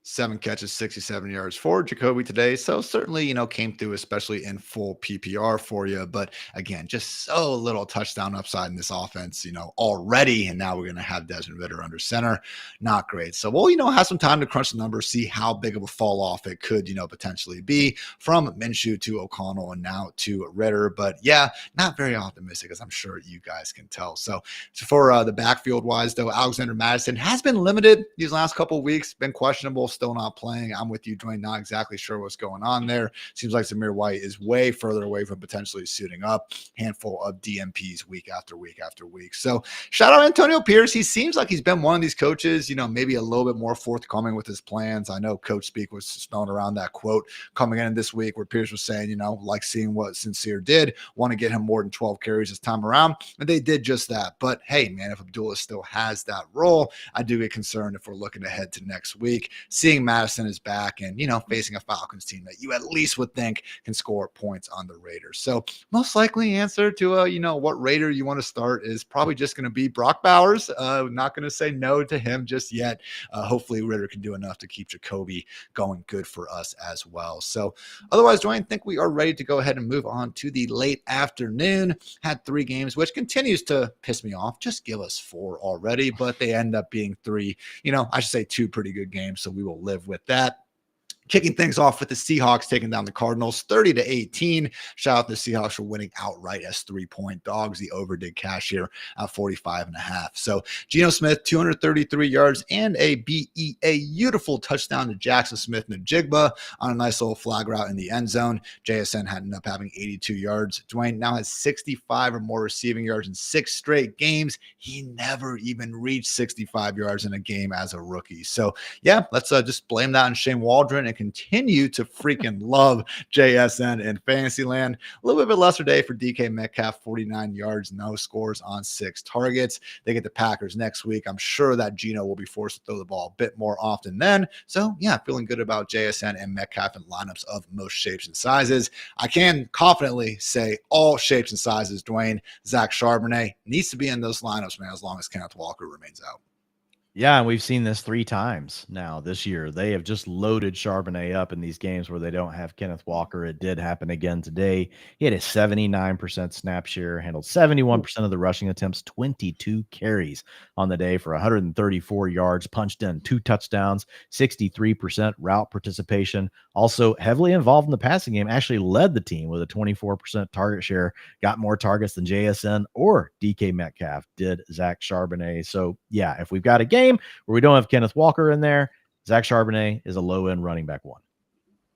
7 catches, 67 yards for Jacoby today. So certainly, you know, came through, especially in full PPR for you. But again, just so little touchdown upside in this offense, you know, already. And now we're going to have Desmond Ridder under center. Not great. So we'll, you know, have some time to crunch the numbers, see how big of a fall off it could, you know, potentially be from Minshew to O'Connell and now to Ridder. But yeah, not very optimistic, as I'm sure you guys can tell. So for the backfield wise, though, Alexander Madison has been limited these last couple of weeks, been questionable, still not playing. I'm with you, Dwain. Not exactly sure what's going on there. Seems like Zamir White is way further away from potentially suiting up. Handful of DMPs week after week after week. So shout out Antonio Pierce. He seems like he's been one of these coaches, you know, maybe a little bit more forthcoming with his plans. I know Coach Speak was thrown around that quote coming in this week where Pierce was saying, you know, like seeing what Sincere did, want to get him more than 12 carries this time around. And they did just that. But hey, man, if Abdullah still has that role, I do get concerned if we're looking ahead to next week. Seeing Madison is back and, you know, facing a Falcons team that you at least would think can score points on the Raiders. So most likely answer to, you know, what Raider you want to start is probably just going to be Brock Bowers. Not going to say no to him just yet. Hopefully Ridder can do enough to keep Jacoby going good for us as well. So otherwise, Dwayne, I think we are ready to go ahead and move on to the late afternoon. Had 3 games, which continues to piss me off. Just give us 4 already, but they end up being 3, you know, I should say 2 pretty good games. So we will live with that. Kicking things off with the Seahawks taking down the Cardinals 30-18. Shout out to the Seahawks for winning outright as 3-point dogs. The over did cash here at 45.5. So Geno Smith, 233 yards and a beautiful touchdown to Jackson Smith-Njigba on a nice little flag route in the end zone. JSN ended up having 82 yards. Dwain now has 65 or more receiving yards in 6 straight games. He never even reached 65 yards in a game as a rookie. So yeah, let's just blame that on Shane Waldron and continue to freaking love JSN in Fantasyland. A little bit of a lesser day for DK Metcalf, 49 yards, no scores on 6 targets. They get the Packers next week. I'm sure that Geno will be forced to throw the ball a bit more often then. So yeah, feeling good about JSN and Metcalf in lineups of most shapes and sizes. I can confidently say all shapes and sizes, Dwayne. Zach Charbonnet needs to be in those lineups, man, as long as Kenneth Walker remains out. Yeah, and we've seen this 3 times now this year. They have just loaded Charbonnet up in these games where they don't have Kenneth Walker. It did happen again today. He had a 79% snap share, handled 71% of the rushing attempts, 22 carries on the day for 134 yards, punched in 2 touchdowns, 63% route participation. Also heavily involved in the passing game, actually led the team with a 24% target share, got more targets than JSN or DK Metcalf did Zach Charbonnet. So yeah, if we've got a game where we don't have Kenneth Walker in there, Zach Charbonnet is a low-end running back 1.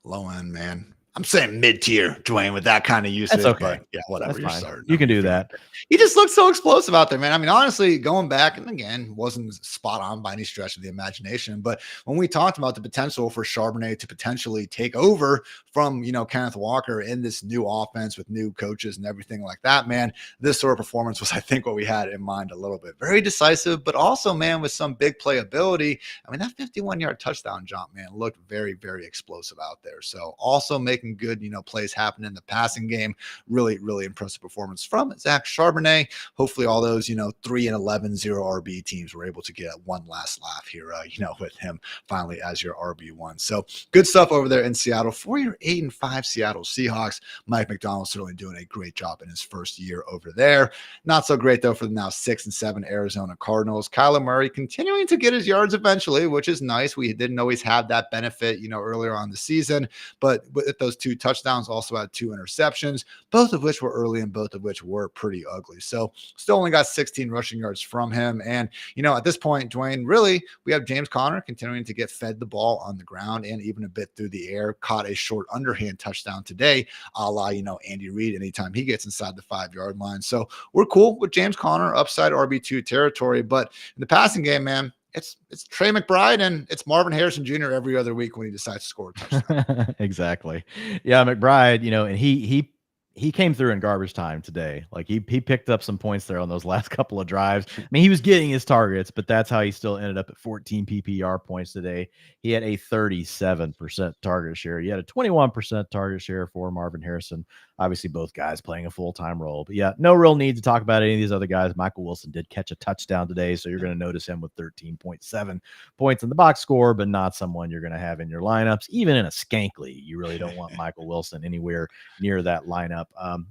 Low end, man. I'm saying mid-tier, Dwain, with that kind of usage. That's okay. But yeah, whatever. That's fine. Starting you can do that. He just looked so explosive out there, man. I mean, honestly, going back, and again, wasn't spot on by any stretch of the imagination. But when we talked about the potential for Charbonnet to potentially take over from, Kenneth Walker in this new offense with new coaches and everything like that, man, this sort of performance was, I think, what we had in mind a little bit. Very decisive, but also, man, with some big playability. I mean, that 51-yard touchdown jump, man, looked very, very explosive out there. So also making good, plays happen in the passing game. Really, really impressive performance from Zach Charbonnet. Hopefully all those, 3-11 0 RB teams were able to get one last laugh here, with him finally as your RB1. So good stuff over there in Seattle for your 8-5 Seattle Seahawks. Mike McDonald certainly doing a great job in his first year over there. Not so great though for the now 6-7 Arizona Cardinals. Kyler Murray continuing to get his yards eventually, which is nice. We didn't always have that benefit, earlier on the season, but with those 2 touchdowns, also had 2 interceptions, both of which were early and both of which were pretty ugly. So still only got 16 rushing yards from him. And, at this point, Dwain, really, we have James Conner continuing to get fed the ball on the ground and even a bit through the air. Caught a short underhand touchdown today, a la, Andy Reid, anytime he gets inside the 5-yard line. So we're cool with James Conner upside RB2 territory. But in the passing game, man, it's Trey McBride and it's Marvin Harrison Jr. every other week when he decides to score a touchdown. Exactly. Yeah, McBride, and he came through in garbage time today. Like he picked up some points there on those last couple of drives. I mean, he was getting his targets, but that's how he still ended up at 14 PPR points today. He had a 37% target share. He had a 21% target share for Marvin Harrison. Obviously, both guys playing a full-time role. But yeah, no real need to talk about any of these other guys. Michael Wilson did catch a touchdown today, so you're going to notice him with 13.7 points in the box score, but not someone you're going to have in your lineups. Even in a skank league, you really don't want Michael Wilson anywhere near that lineup.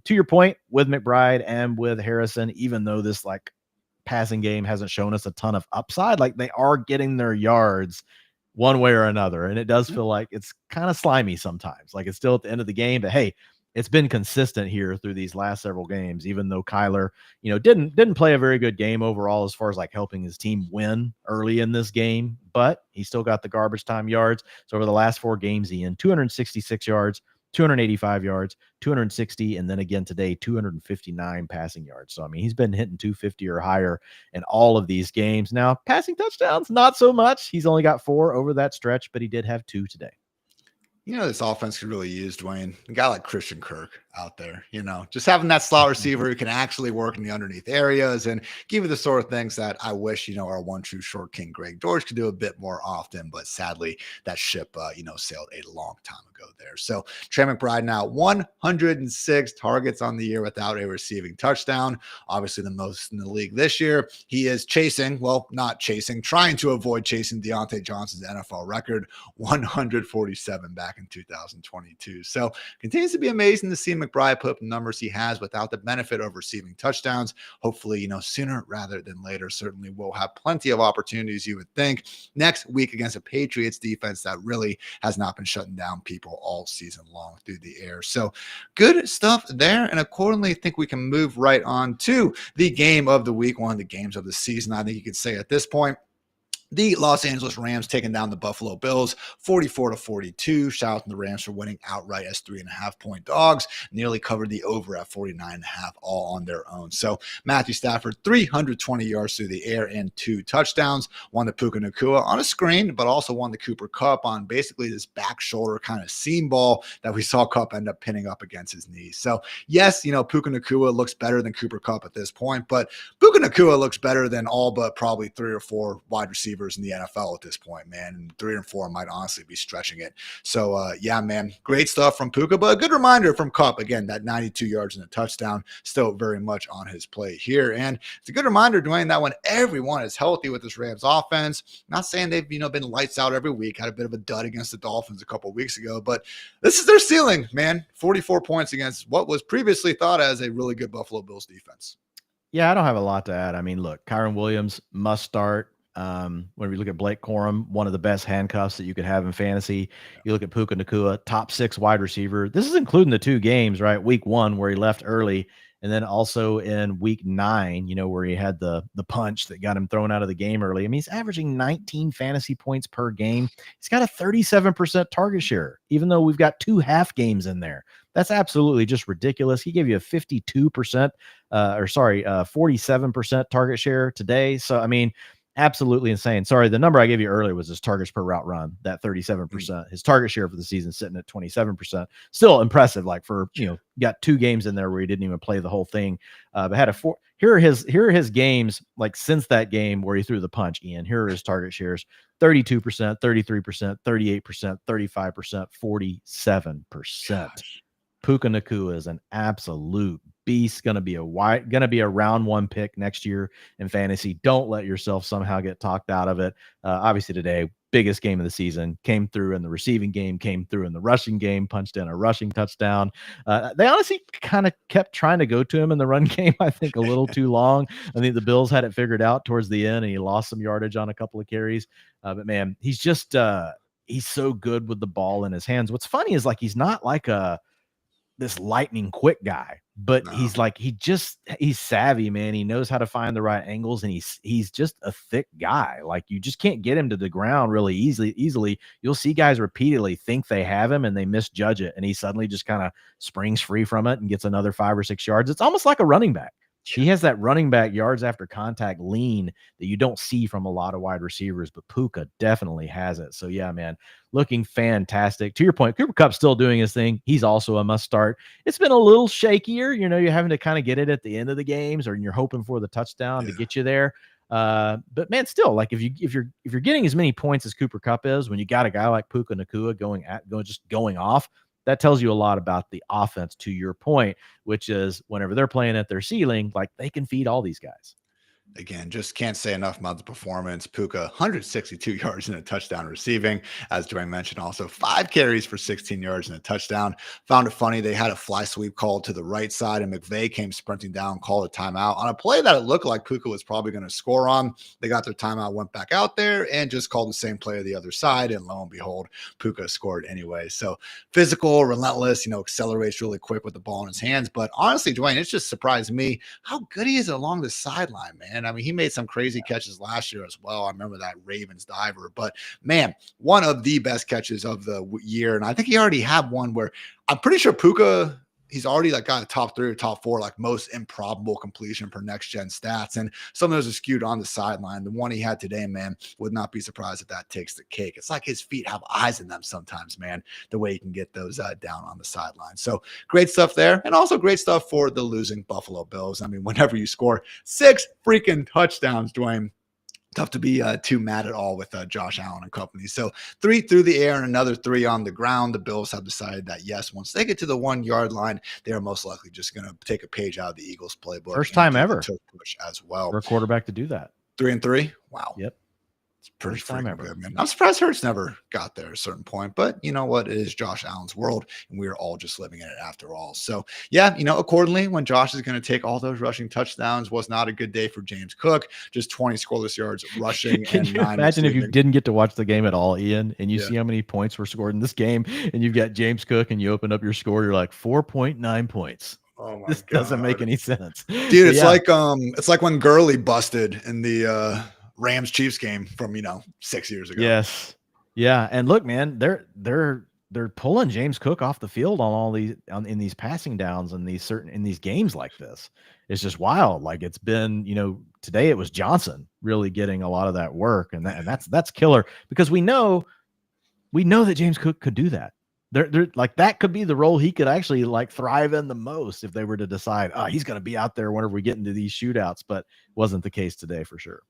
To your point, with McBride and with Harrison, even though this passing game hasn't shown us a ton of upside, they are getting their yards one way or another. And it does feel like it's kind of slimy sometimes. It's still at the end of the game, but hey, it's been consistent here through these last several games, even though Kyler, didn't play a very good game overall as far as helping his team win early in this game, but he still got the garbage time yards. So over the last 4 games, he in 266 yards, 285 yards, 260, and then again today, 259 passing yards. So, I mean, he's been hitting 250 or higher in all of these games. Now, passing touchdowns, not so much. He's only got 4 over that stretch, but he did have 2 today. This offense could really use, Dwain, a guy like Christian Kirk out there, just having that slot receiver who can actually work in the underneath areas and give you the sort of things that I wish, our one true short king, Greg Dortch, could do a bit more often. But sadly, that ship, sailed a long time ago there. So Trey McBride now 106 targets on the year without a receiving touchdown. Obviously the most in the league this year. He is trying to avoid chasing Deontay Johnson's NFL record, 147 back in 2022. So continues to be amazing to see McBride put up the numbers he has without the benefit of receiving touchdowns. Hopefully, sooner rather than later. Certainly we'll have plenty of opportunities, you would think, next week against a Patriots defense that really has not been shutting down people all season long through the air. So good stuff there. And accordingly, I think we can move right on to the game of the week, one of the games of the season, I think you could say at this point. The Los Angeles Rams taking down the Buffalo Bills 44-42. Shout out to the Rams for winning outright as 3.5-point dogs. Nearly covered the over at 49.5, all on their own. So Matthew Stafford, 320 yards through the air and 2 touchdowns. One to Puka Nacua on a screen, but also one to Cooper Kupp on basically this back shoulder kind of seam ball that we saw Kupp end up pinning up against his knees. So yes, Puka Nacua looks better than Cooper Kupp at this point, but Puka Nacua looks better than all but probably 3 or 4 wide receivers in the NFL at this point, man. And 3 and 4 might honestly be stretching it. So, yeah, man, great stuff from Puka, but a good reminder from Kupp. Again, that 92 yards and a touchdown, still very much on his plate here. And it's a good reminder, Dwain, that when everyone is healthy with this Rams offense, not saying they've, been lights out every week, had a bit of a dud against the Dolphins a couple of weeks ago, but this is their ceiling, man. 44 points against what was previously thought as a really good Buffalo Bills defense. Yeah, I don't have a lot to add. I mean, look, Kyron Williams must start. When we look at Blake Corum, one of the best handcuffs that you could have in fantasy. You look at Puka Nacua, top 6 wide receiver. This is including the 2 games, right? Week 1 where he left early And then also in week 9, you know, where he had the punch that got him thrown out of the game early. I mean, he's averaging 19 fantasy points per game. He's got a 37% target share, even though we've got 2 half games in there. That's absolutely just ridiculous. He gave you a 47% target share today. So, I mean, absolutely insane. Sorry, the number I gave you earlier was his targets per route run, that 37%. His target share for the season sitting at 27%. Still impressive. Like for, you know, got 2 games in there where he didn't even play the whole thing. But had a 4. Here are his games like since that game where he threw the punch, Ian. Here are his target shares: 32%, 33%, 38%, 35%, 47%. Puka Nacua is an absolute beast. Gonna be a round 1 pick next year in fantasy. Don't let yourself somehow get talked out of it. Obviously today, biggest game of the season, came through in the receiving game, came through in the rushing game, punched in a rushing touchdown. They honestly kind of kept trying to go to him in the run game, I think a little too long. I think the Bills had it figured out towards the end, and he lost some yardage on a couple of carries. But man, he's just he's so good with the ball in his hands. What's funny is like he's not like this lightning quick guy, but he's like, he's savvy, man. He knows how to find the right angles, and he's just a thick guy. Like you just can't get him to the ground really easily. You'll see guys repeatedly think they have him and they misjudge it, and he suddenly just kind of springs free from it and gets another 5 or 6 yards. It's almost like a running back. He has that running back yards after contact lean that you don't see from a lot of wide receivers, but Puka definitely has it. So yeah, man, looking fantastic. To your point, Cooper Kupp's still doing his thing. He's also a must start. It's been a little shakier. You know, you're having to kind of get it at the end of the games, or you're hoping for the touchdown to get you there. But man, still, like if you're getting as many points as Cooper Kupp is, when you got a guy like Puka Nacua going off, that tells you a lot about the offense, to your point, which is whenever they're playing at their ceiling, like they can feed all these guys. Again, just can't say enough about the performance. Puka, 162 yards and a touchdown receiving. As Dwain mentioned, also 5 carries for 16 yards and a touchdown. Found it funny. They had a fly sweep called to the right side, and McVay came sprinting down, called a timeout on a play that it looked like Puka was probably going to score on. They got their timeout, went back out there, and just called the same play to the other side. And lo and behold, Puka scored anyway. So physical, relentless, you know, accelerates really quick with the ball in his hands. But honestly, Dwain, it's just surprised me how good he is along the sideline, man. I mean, he made some crazy catches last year as well. I remember that Ravens diver, but man, one of the best catches of the year. And I think he already had one where I'm pretty sure Puka, he's already like got a top 3 or top 4, like most improbable completion per next gen stats. And some of those are skewed on the sideline. The one he had today, man, would not be surprised if that takes the cake. It's like his feet have eyes in them sometimes, man, the way he can get those down on the sideline. So great stuff there. And also great stuff for the losing Buffalo Bills. I mean, whenever you score 6 freaking touchdowns, Dwain, tough to be too mad at all with Josh Allen and company. So 3 through the air and another 3 on the ground. The Bills have decided that, yes, once they get to the 1 yard line, they are most likely just going to take a page out of the Eagles playbook. First time ever push as well for a quarterback to do that. 3-3. Wow. Yep. It's pretty freaking good, man. I'm surprised Hurts never got there at a certain point, but you know what? It is Josh Allen's world, and we are all just living in it after all. So, yeah, you know, accordingly, when Josh is going to take all those rushing touchdowns, was not a good day for James Cook. Just 20 scoreless yards rushing. Can you imagine if you didn't get to watch the game at all, Ian, and you see how many points were scored in this game, and you've got James Cook, and you open up your score, you're like 4.9 points. Oh my this God. Doesn't make any sense, dude. It's like when Gurley busted in the Rams Chiefs game from 6 years ago. Yes, yeah, and look, man, they're pulling James Cook off the field on all these in these passing downs and in these games like this. It's just wild. Like it's been, today it was Johnson really getting a lot of that work, and that's killer because we know that James Cook could do that. They're like that could be the role he could actually like thrive in the most if they were to decide, he's going to be out there whenever we get into these shootouts, but wasn't the case today for sure.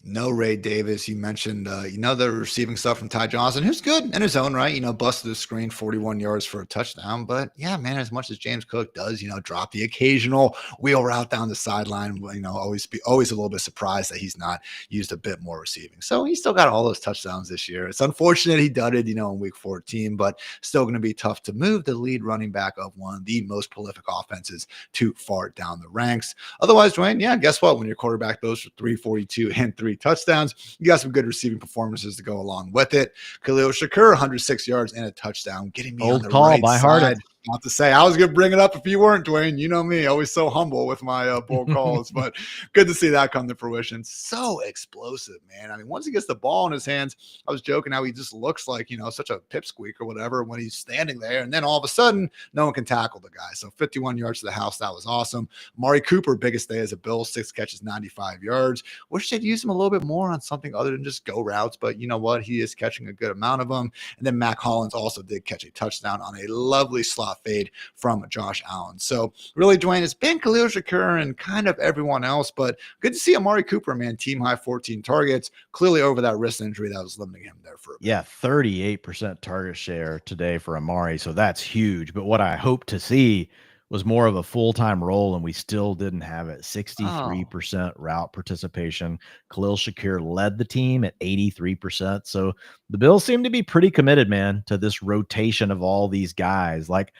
No Ray Davis. You mentioned, the receiving stuff from Ty Johnson, who's good in his own right, busted the screen 41 yards for a touchdown. But yeah, man, as much as James Cook does, drop the occasional wheel route down the sideline, always a little bit surprised that he's not used a bit more receiving. So he still got all those touchdowns this year. It's unfortunate he dudded, in week 14, but still going to be tough to move the lead running back of one of the most prolific offenses too far down the ranks. Otherwise, Dwain, yeah, guess what? When your quarterback goes for 342 and 3 touchdowns, you got some good receiving performances to go along with it. Khalil Shakur, 106 yards and a touchdown, getting me Old on the call right by side. Hartitz. Not to say I was going to bring it up if you weren't, Dwayne. You know me, always so humble with my bold calls, but good to see that come to fruition. So explosive, man. I mean, once he gets the ball in his hands, I was joking how he just looks like, such a pipsqueak or whatever when he's standing there. And then all of a sudden, no one can tackle the guy. So 51 yards to the house. That was awesome. Amari Cooper, biggest day as a Bill, 6 catches, 95 yards. Wish they'd use him a little bit more on something other than just go routes, but you know what? He is catching a good amount of them. And then Mac Hollins also did catch a touchdown on a lovely slot fade from Josh Allen. So really, Dwayne, it's been Khalil Shakur and kind of everyone else, but good to see Amari Cooper, man. Team high 14 targets, clearly over that wrist injury that was limiting him there for a bit. Yeah, 38% target share today for Amari, so that's huge. But what I hope to see was more of a full-time role, and we still didn't have it. 63% route participation. Khalil Shakur led the team at 83%. So the Bills seem to be pretty committed, man, to this rotation of all these guys. Like,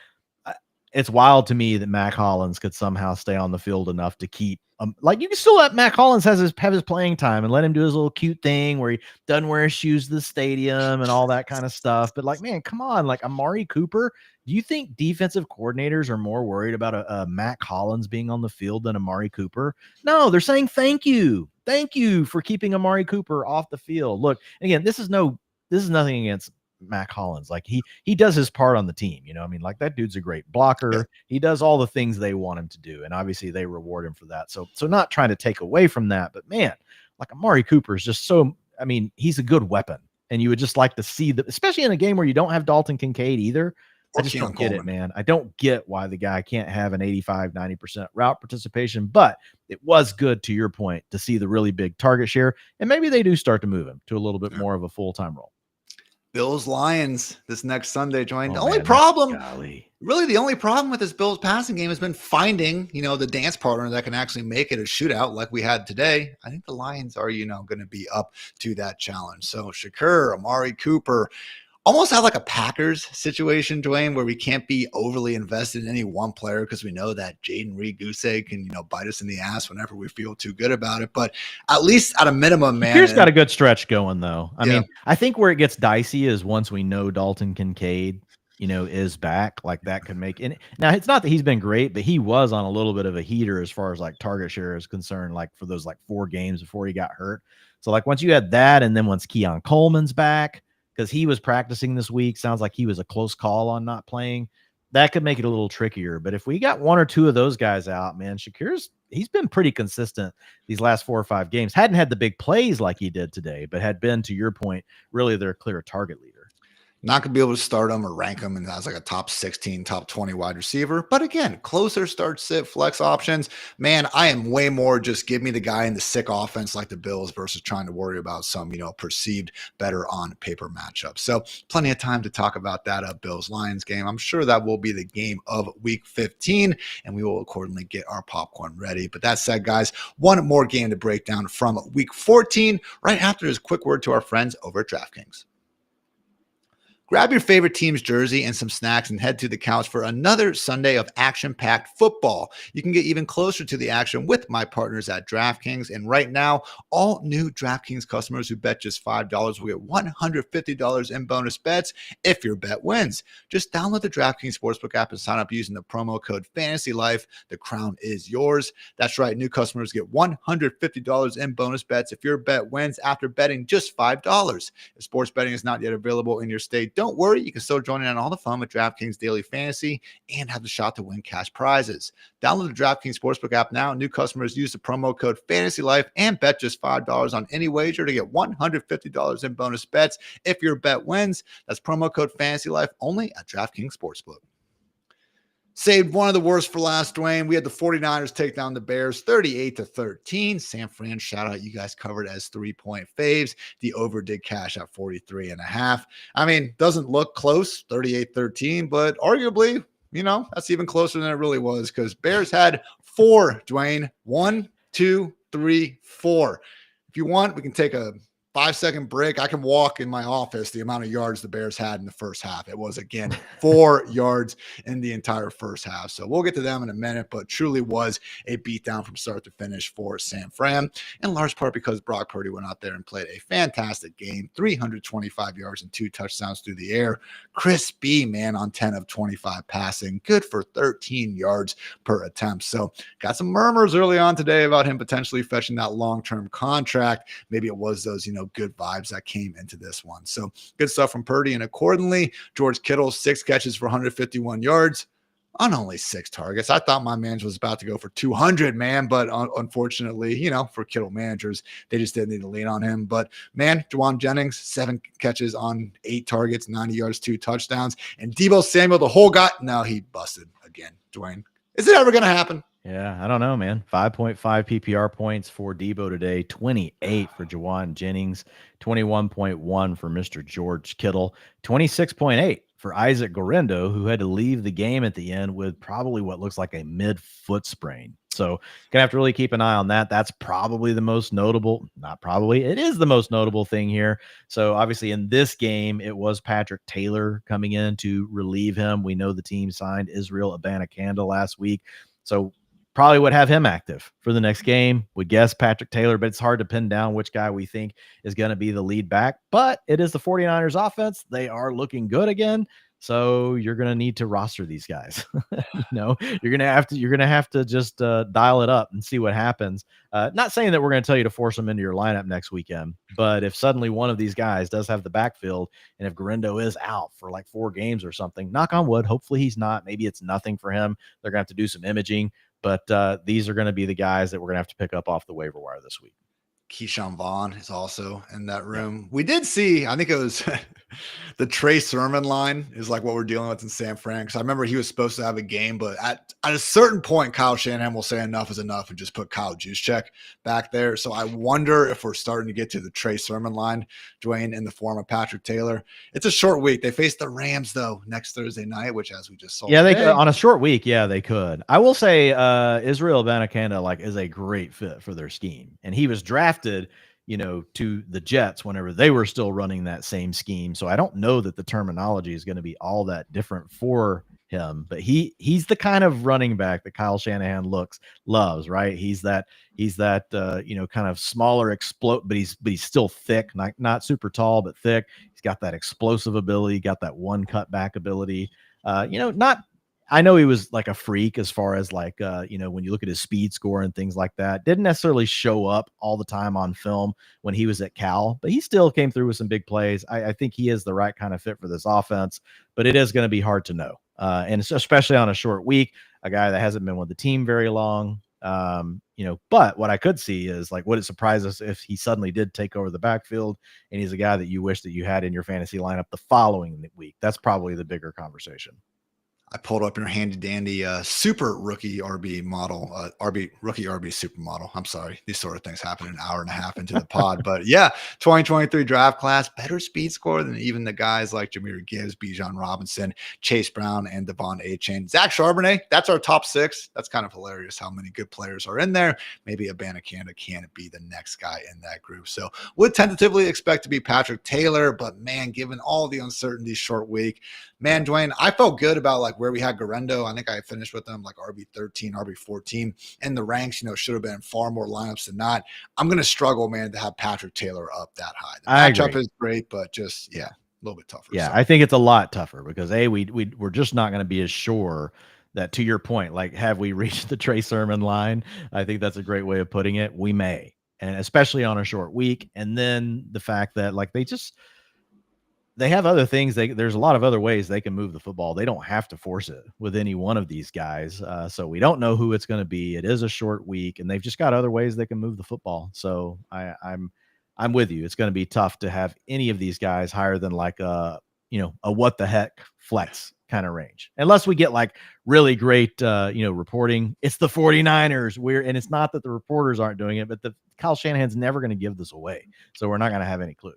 it's wild to me that Mac Hollins could somehow stay on the field enough to keep like, you can still let Mac Hollins have his playing time and let him do his little cute thing where he doesn't wear his shoes to the stadium and all that kind of stuff. But like, man, come on, like Amari Cooper. Do you think defensive coordinators are more worried about a Mac Hollins being on the field than Amari Cooper? No, they're saying thank you for keeping Amari Cooper off the field. Look, again, this is nothing against Mac Hollins. Like he does his part on the team. I mean, like that dude's a great blocker. Yeah. He does all the things they want him to do. And obviously they reward him for that. So not trying to take away from that, but man, like Amari Cooper is just I mean, he's a good weapon. And you would just like to see that, especially in a game where you don't have Dalton Kincaid either. I just don't get it, man. I don't get why the guy can't have an 85, 90% route participation, but it was good, to your point, to see the really big target share. And maybe they do start to move him to a little bit more of a full-time role. Bills Lions this next Sunday, Dwayne. The only problem with this Bills passing game has been finding, the dance partner that can actually make it a shootout like we had today. I think the Lions are, going to be up to that challenge. So Shakur, Amari Cooper, almost have like a Packers situation, Dwayne, where we can't be overly invested in any one player because we know that Jaden Reed Goose Egg can, bite us in the ass whenever we feel too good about it. But at least at a minimum, man. Here's got a good stretch going, though. I mean, I think where it gets dicey is once we know Dalton Kincaid, is back. Like that could make it. Now, it's not that he's been great, but he was on a little bit of a heater as far as like target share is concerned, like for those like 4 games before he got hurt. So like once you had that, and then once Keon Coleman's back, because he was practicing this week. Sounds like he was a close call on not playing. That could make it a little trickier. But if we got 1 or 2 of those guys out, man, he's been pretty consistent these last 4 or 5 games. Hadn't had the big plays like he did today, but had been, to your point, really their clear target leader. Not going to be able to start him or rank him as like a top 16, top 20 wide receiver. But again, closer start, sit, flex options. Man, I am way more just give me the guy in the sick offense like the Bills versus trying to worry about some, perceived better on paper matchup. So plenty of time to talk about that Bills-Lions game. I'm sure that will be the game of week 15, and we will accordingly get our popcorn ready. But that said, guys, one more game to break down from week 14 right after this quick word to our friends over at DraftKings. Grab your favorite team's jersey and some snacks and head to the couch for another Sunday of action-packed football. You can get even closer to the action with my partners at DraftKings. And right now, all new DraftKings customers who bet just $5 will get $150 in bonus bets if your bet wins. Just download the DraftKings Sportsbook app and sign up using the promo code FantasyLife. The crown is yours. That's right. New customers get $150 in bonus bets if your bet wins after betting just $5. If sports betting is not yet available in your state, don't worry, you can still join in on all the fun with DraftKings Daily Fantasy and have the shot to win cash prizes. Download the DraftKings Sportsbook app now. New customers use the promo code FantasyLife and bet just $5 on any wager to get $150 in bonus bets if your bet wins. That's promo code FantasyLife only at DraftKings Sportsbook. Saved one of the worst for last, Dwayne. We had the 49ers take down the Bears 38-13. San Fran, shout out, you guys covered as 3-point faves. The over did cash at 43.5. I mean, doesn't look close, 38-13, but arguably, that's even closer than it really was because Bears had 4, Dwayne. 1, 2, 3, 4. If you want, we can take a 5-second break, I can walk in my office the amount of yards the Bears had in the first half. It was, again, 4 yards in the entire first half. So we'll get to them in a minute, but truly was a beatdown from start to finish for San Fran, in large part because Brock Purdy went out there and played a fantastic game, 325 yards and 2 touchdowns through the air. Chris B, man, on 10 of 25 passing, good for 13 yards per attempt. So got some murmurs early on today about him potentially fetching that long-term contract. Maybe it was those, good vibes that came into this one. So good stuff from Purdy. And accordingly, George Kittle, 6 catches for 151 yards on only 6 targets. I thought my manager was about to go for 200, man, but unfortunately, for Kittle managers, they just didn't need to lean on him. But man, Juwan Jennings, 7 catches on 8 targets, 90 yards, 2 touchdowns. And Deebo Samuel, the whole guy, no, he busted again. Dwayne, is it ever going to happen? Yeah, I don't know, man. 5.5 PPR points for Deebo today, 28 for Juwan Jennings, 21.1 for Mr. George Kittle, 26.8 for Isaac Guerrero, who had to leave the game at the end with probably what looks like a mid-foot sprain. So gonna have to really keep an eye on that. That's probably the most notable, not probably, it is the most notable thing here. So obviously in this game, it was Patrick Taylor coming in to relieve him. We know the team signed Israel Abanikanda last week. So probably would have him active for the next game. Would guess Patrick Taylor, but it's hard to pin down which guy we think is going to be the lead back. But it is the 49ers offense. They are looking good again. So you're going to need to roster these guys. You're going to have to just dial it up and see what happens. Not saying that we're going to tell you to force them into your lineup next weekend, but if suddenly one of these guys does have the backfield, and if Guerrero is out for like 4 games or something, knock on wood, hopefully he's not. Maybe it's nothing for him. They're going to have to do some imaging. But these are going to be the guys that we're going to have to pick up off the waiver wire this week. Keyshawn Vaughn is also in that room. Yeah. We did see, I think it was the Trey Sermon line is like what we're dealing with in San Fran. Because I remember he was supposed to have a game, but at a certain point, Kyle Shanahan will say enough is enough and just put Kyle Juszczyk back there. So I wonder if we're starting to get to the Trey Sermon line, Dwayne, in the form of Patrick Taylor. It's a short week. They face the Rams, though, next Thursday night, which, as we just saw, they could, on a short week, they could. I will say Israel Abanikanda is a great fit for their scheme, and he was drafted to the Jets whenever they were still running that same scheme. So I don't know that the terminology is going to be all that different for him, but he's the kind of running back that Kyle Shanahan loves, right? He's that kind of smaller explode, but he's still thick, not super tall, but thick. He's got that explosive ability, got that one cut back ability. I know he was like a freak as far as like, when you look at his speed score and things like that, didn't necessarily show up all the time on film when he was at Cal, but he still came through with some big plays. I think he is the right kind of fit for this offense, but it is going to be hard to know. And especially on a short week, a guy that hasn't been with the team very long, but what I could see is like, would it surprise us if he suddenly did take over the backfield and he's a guy that you wish that you had in your fantasy lineup the following week? That's probably the bigger conversation. I pulled up your handy dandy super rookie RB model, rookie RB super model. I'm sorry. These sort of things happen an hour and a half into the pod. But yeah, 2023 draft class, better speed score than even the guys like Jahmyr Gibbs, Bijan Robinson, Chase Brown, and Devon Achane. Zach Charbonnet, that's our top 6. That's kind of hilarious how many good players are in there. Maybe Abanikanda can't be the next guy in that group. So would tentatively expect to be Patrick Taylor, but man, given all the uncertainty short week, man, Dwayne, I felt good about like where we had Guerrero. I think I finished with them like RB13, RB14 in the ranks, should have been far more lineups than not. I'm going to struggle, man, to have Patrick Taylor up that high. The matchup is great, but just, a little bit tougher. Yeah, so I think it's a lot tougher because we're just not going to be as sure that, to your point, like, have we reached the Trey Sermon line? I think that's a great way of putting it. We may, and especially on a short week. And then the fact that like they have other things. There's a lot of other ways they can move the football. They don't have to force it with any one of these guys. So we don't know who it's going to be. It is a short week, and they've just got other ways they can move the football. So I'm with you. It's going to be tough to have any of these guys higher than like a what the heck flex kind of range, unless we get like really great reporting. It's the 49ers. And it's not that the reporters aren't doing it, but Kyle Shanahan's never going to give this away, so we're not going to have any clue.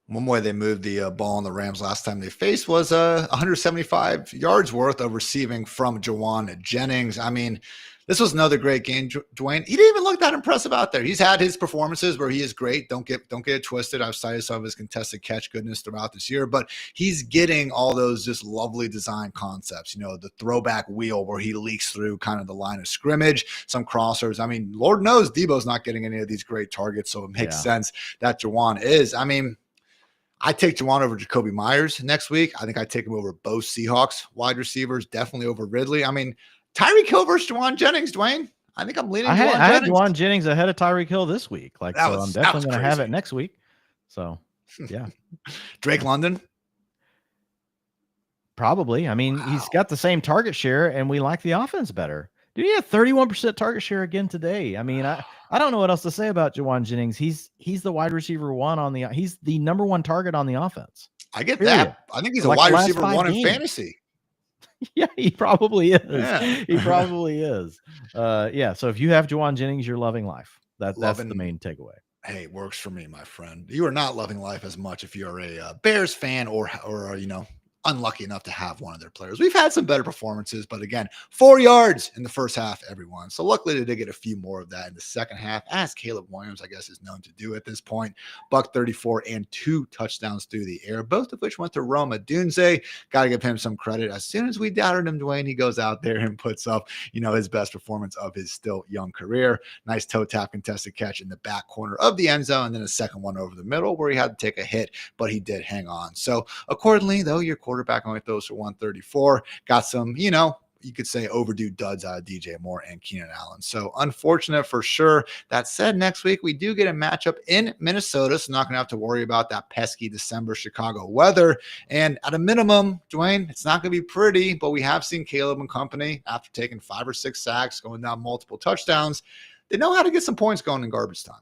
One way they moved the ball on the Rams last time they faced was 175 yards worth of receiving from Juwan Jennings. I mean, This was another great game, Dwain. He didn't even look that impressive out there. He's had his performances where he is great. Don't get it twisted. I've cited some of his contested catch goodness throughout this year, but he's getting all those just lovely design concepts. You know, the throwback wheel where he leaks through kind of the line of scrimmage, some crossers. I mean, Lord knows Debo's not getting any of these great targets, so it makes sense that Juwan is. I mean, I take Juwan over Jacoby Myers next week. I think I take him over both Seahawks wide receivers, definitely over Ridley. I mean, Tyreek Hill versus Jauan Jennings, Dwayne. I think I'm leaning. I had Jauan Jennings ahead of Tyreek Hill this week. Like, so I'm definitely going to have it next week. So, yeah. Drake London. Probably. I mean, he's got the same target share, and we like the offense better. Dude, he had 31% target share again today. I mean, I don't know what else to say about Jauan Jennings. He's the wide receiver one on the. He's the number one target on the offense. I get that. I think he's a wide receiver one in fantasy. Yeah, he probably is. Yeah. He probably is. Yeah. So if you have Jauan Jennings, you're loving life. That's the main takeaway. Hey, works for me, my friend. You are not loving life as much if you're a Bears fan or you know, unlucky enough to have one of their players. We've had some better performances, but again, 4 yards in the first half, everyone. So luckily they did get a few more of that in the second half, as Caleb Williams, I guess, is known to do at this point. $134 and 2 touchdowns through the air, both of which went to Rome Odunze. Got to give him some credit. As soon as we doubted him, Dwayne, he goes out there and puts up, you know, his best performance of his still young career. Nice toe tap contested catch in the back corner of the end zone, and then a second one over the middle where he had to take a hit, but he did hang on. So accordingly, though, your quarterback only throws for 134. Got some, you know, you could say overdue duds out of DJ Moore and Keenan Allen. So unfortunate for sure. That said, next week we do get a matchup in Minnesota, so not going to have to worry about that pesky December Chicago weather. And at a minimum, Dwayne, it's not going to be pretty, but we have seen Caleb and company, after taking 5 or 6 sacks, going down multiple touchdowns, they know how to get some points going in garbage time.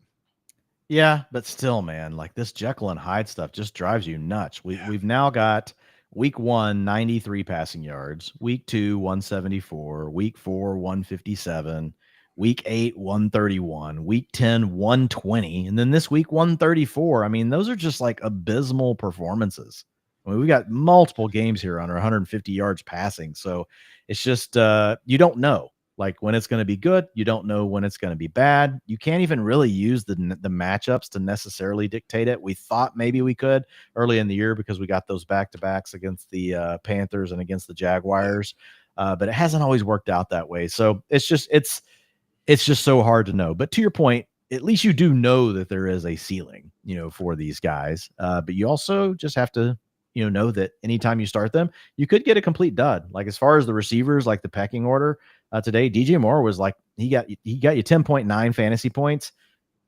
Yeah, but still, man, like this Jekyll and Hyde stuff just drives you nuts. We've now got week 1, 93 passing yards, week 2, 174, week 4, 157, week 8, 131, week 10, 120, and then this week 134. I mean, those are just like abysmal performances. I mean, we got multiple games here under 150 yards passing. So it's just you don't know. Like when it's going to be good, you don't know when it's going to be bad. You can't even really use the matchups to necessarily dictate it. We thought maybe we could early in the year because we got those back-to-backs against the Panthers and against the Jaguars, but it hasn't always worked out that way. So it's just so hard to know. But to your point, at least you do know that there is a ceiling, you know, for these guys. But you also just have to, you know that anytime you start them, you could get a complete dud. Like as far as the receivers, like the pecking order today, DJ Moore was like, he got you 10.9 fantasy points.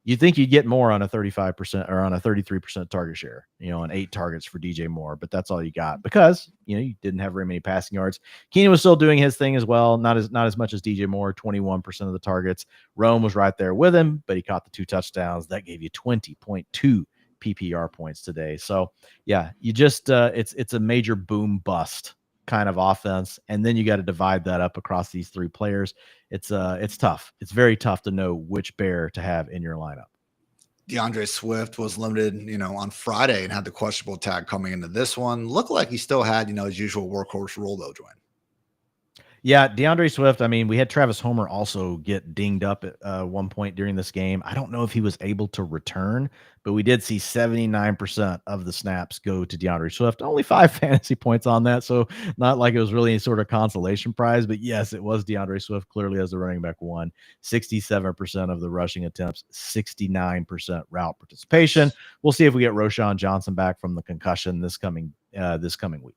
You'd think you'd get more on a 35% or on a 33% target share, you know, on 8 targets for DJ Moore, but that's all you got because, you know, you didn't have very many passing yards. Keenan was still doing his thing as well. Not as much as DJ Moore, 21% of the targets. Rome was right there with him, but he caught the 2 touchdowns. That gave you 20.2 PPR points today. So yeah, you just it's a major boom bust kind of offense, and then you got to divide that up across these 3 players. It's tough. It's very tough to know which bear to have in your lineup. DeAndre Swift was limited, you know, on Friday and had the questionable tag coming into this one. Looked like he still had, you know, his usual workhorse role though, Dwayne. Yeah, DeAndre Swift, I mean, we had Travis Homer also get dinged up at one point during this game. I don't know if he was able to return, but we did see 79% of the snaps go to DeAndre Swift. Only 5 fantasy points on that, so not like it was really any sort of consolation prize, but yes, it was DeAndre Swift clearly as the running back one. 67% of the rushing attempts, 69% route participation. We'll see if we get Roschon Johnson back from the concussion this coming week.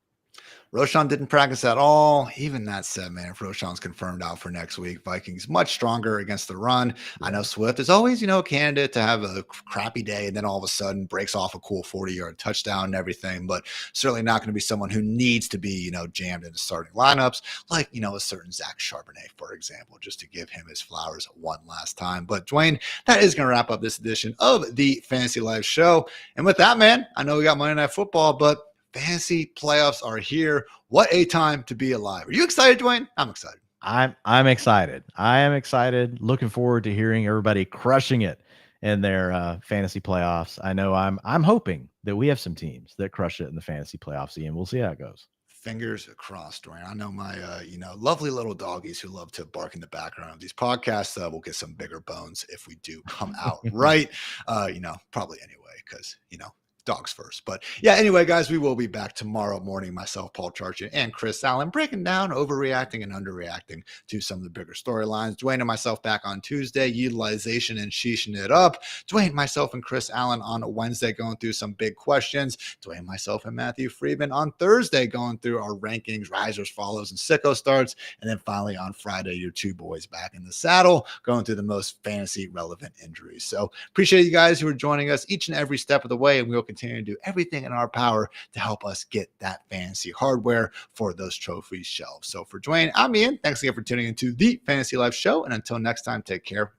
Roschon didn't practice at all. Even that said, man, if Roschon's confirmed out for next week, Vikings much stronger against the run. I know Swift is always, you know, a candidate to have a crappy day and then all of a sudden breaks off a cool 40-yard touchdown and everything, but certainly not going to be someone who needs to be, you know, jammed into starting lineups like, you know, a certain Zach Charbonnet, for example, just to give him his flowers one last time. But Dwayne, that is going to wrap up this edition of the Fantasy Life show. And with that, man, I know we got Monday Night Football, but fantasy playoffs are here. What a time to be alive. Are you excited, Dwayne? I'm excited. I'm excited. I am excited. Looking forward to hearing everybody crushing it in their fantasy playoffs. I know I'm hoping that we have some teams that crush it in the fantasy playoffs, and we'll see how it goes. Fingers crossed, Dwayne. I know my, lovely little doggies who love to bark in the background of these podcasts will get some bigger bones if we do come out right. Probably anyway, because, dogs first. But yeah, anyway, guys, we will be back tomorrow morning. Myself, Paul Charchian, and Chris Allen breaking down overreacting and underreacting to some of the bigger storylines. Dwayne and myself back on Tuesday, utilization and sheeshing it up. Dwayne, myself, and Chris Allen on Wednesday going through some big questions. Dwayne, myself, and Matthew Friedman on Thursday going through our rankings, risers, follows, and sicko starts. And then finally on Friday, your two boys back in the saddle going through the most fantasy relevant injuries. So appreciate you guys who are joining us each and every step of the way, and we'll continue to do everything in our power to help us get that fantasy hardware for those trophy shelves. So for Dwayne, I'm Ian. Thanks again for tuning into the Fantasy Life Show. And until next time, take care.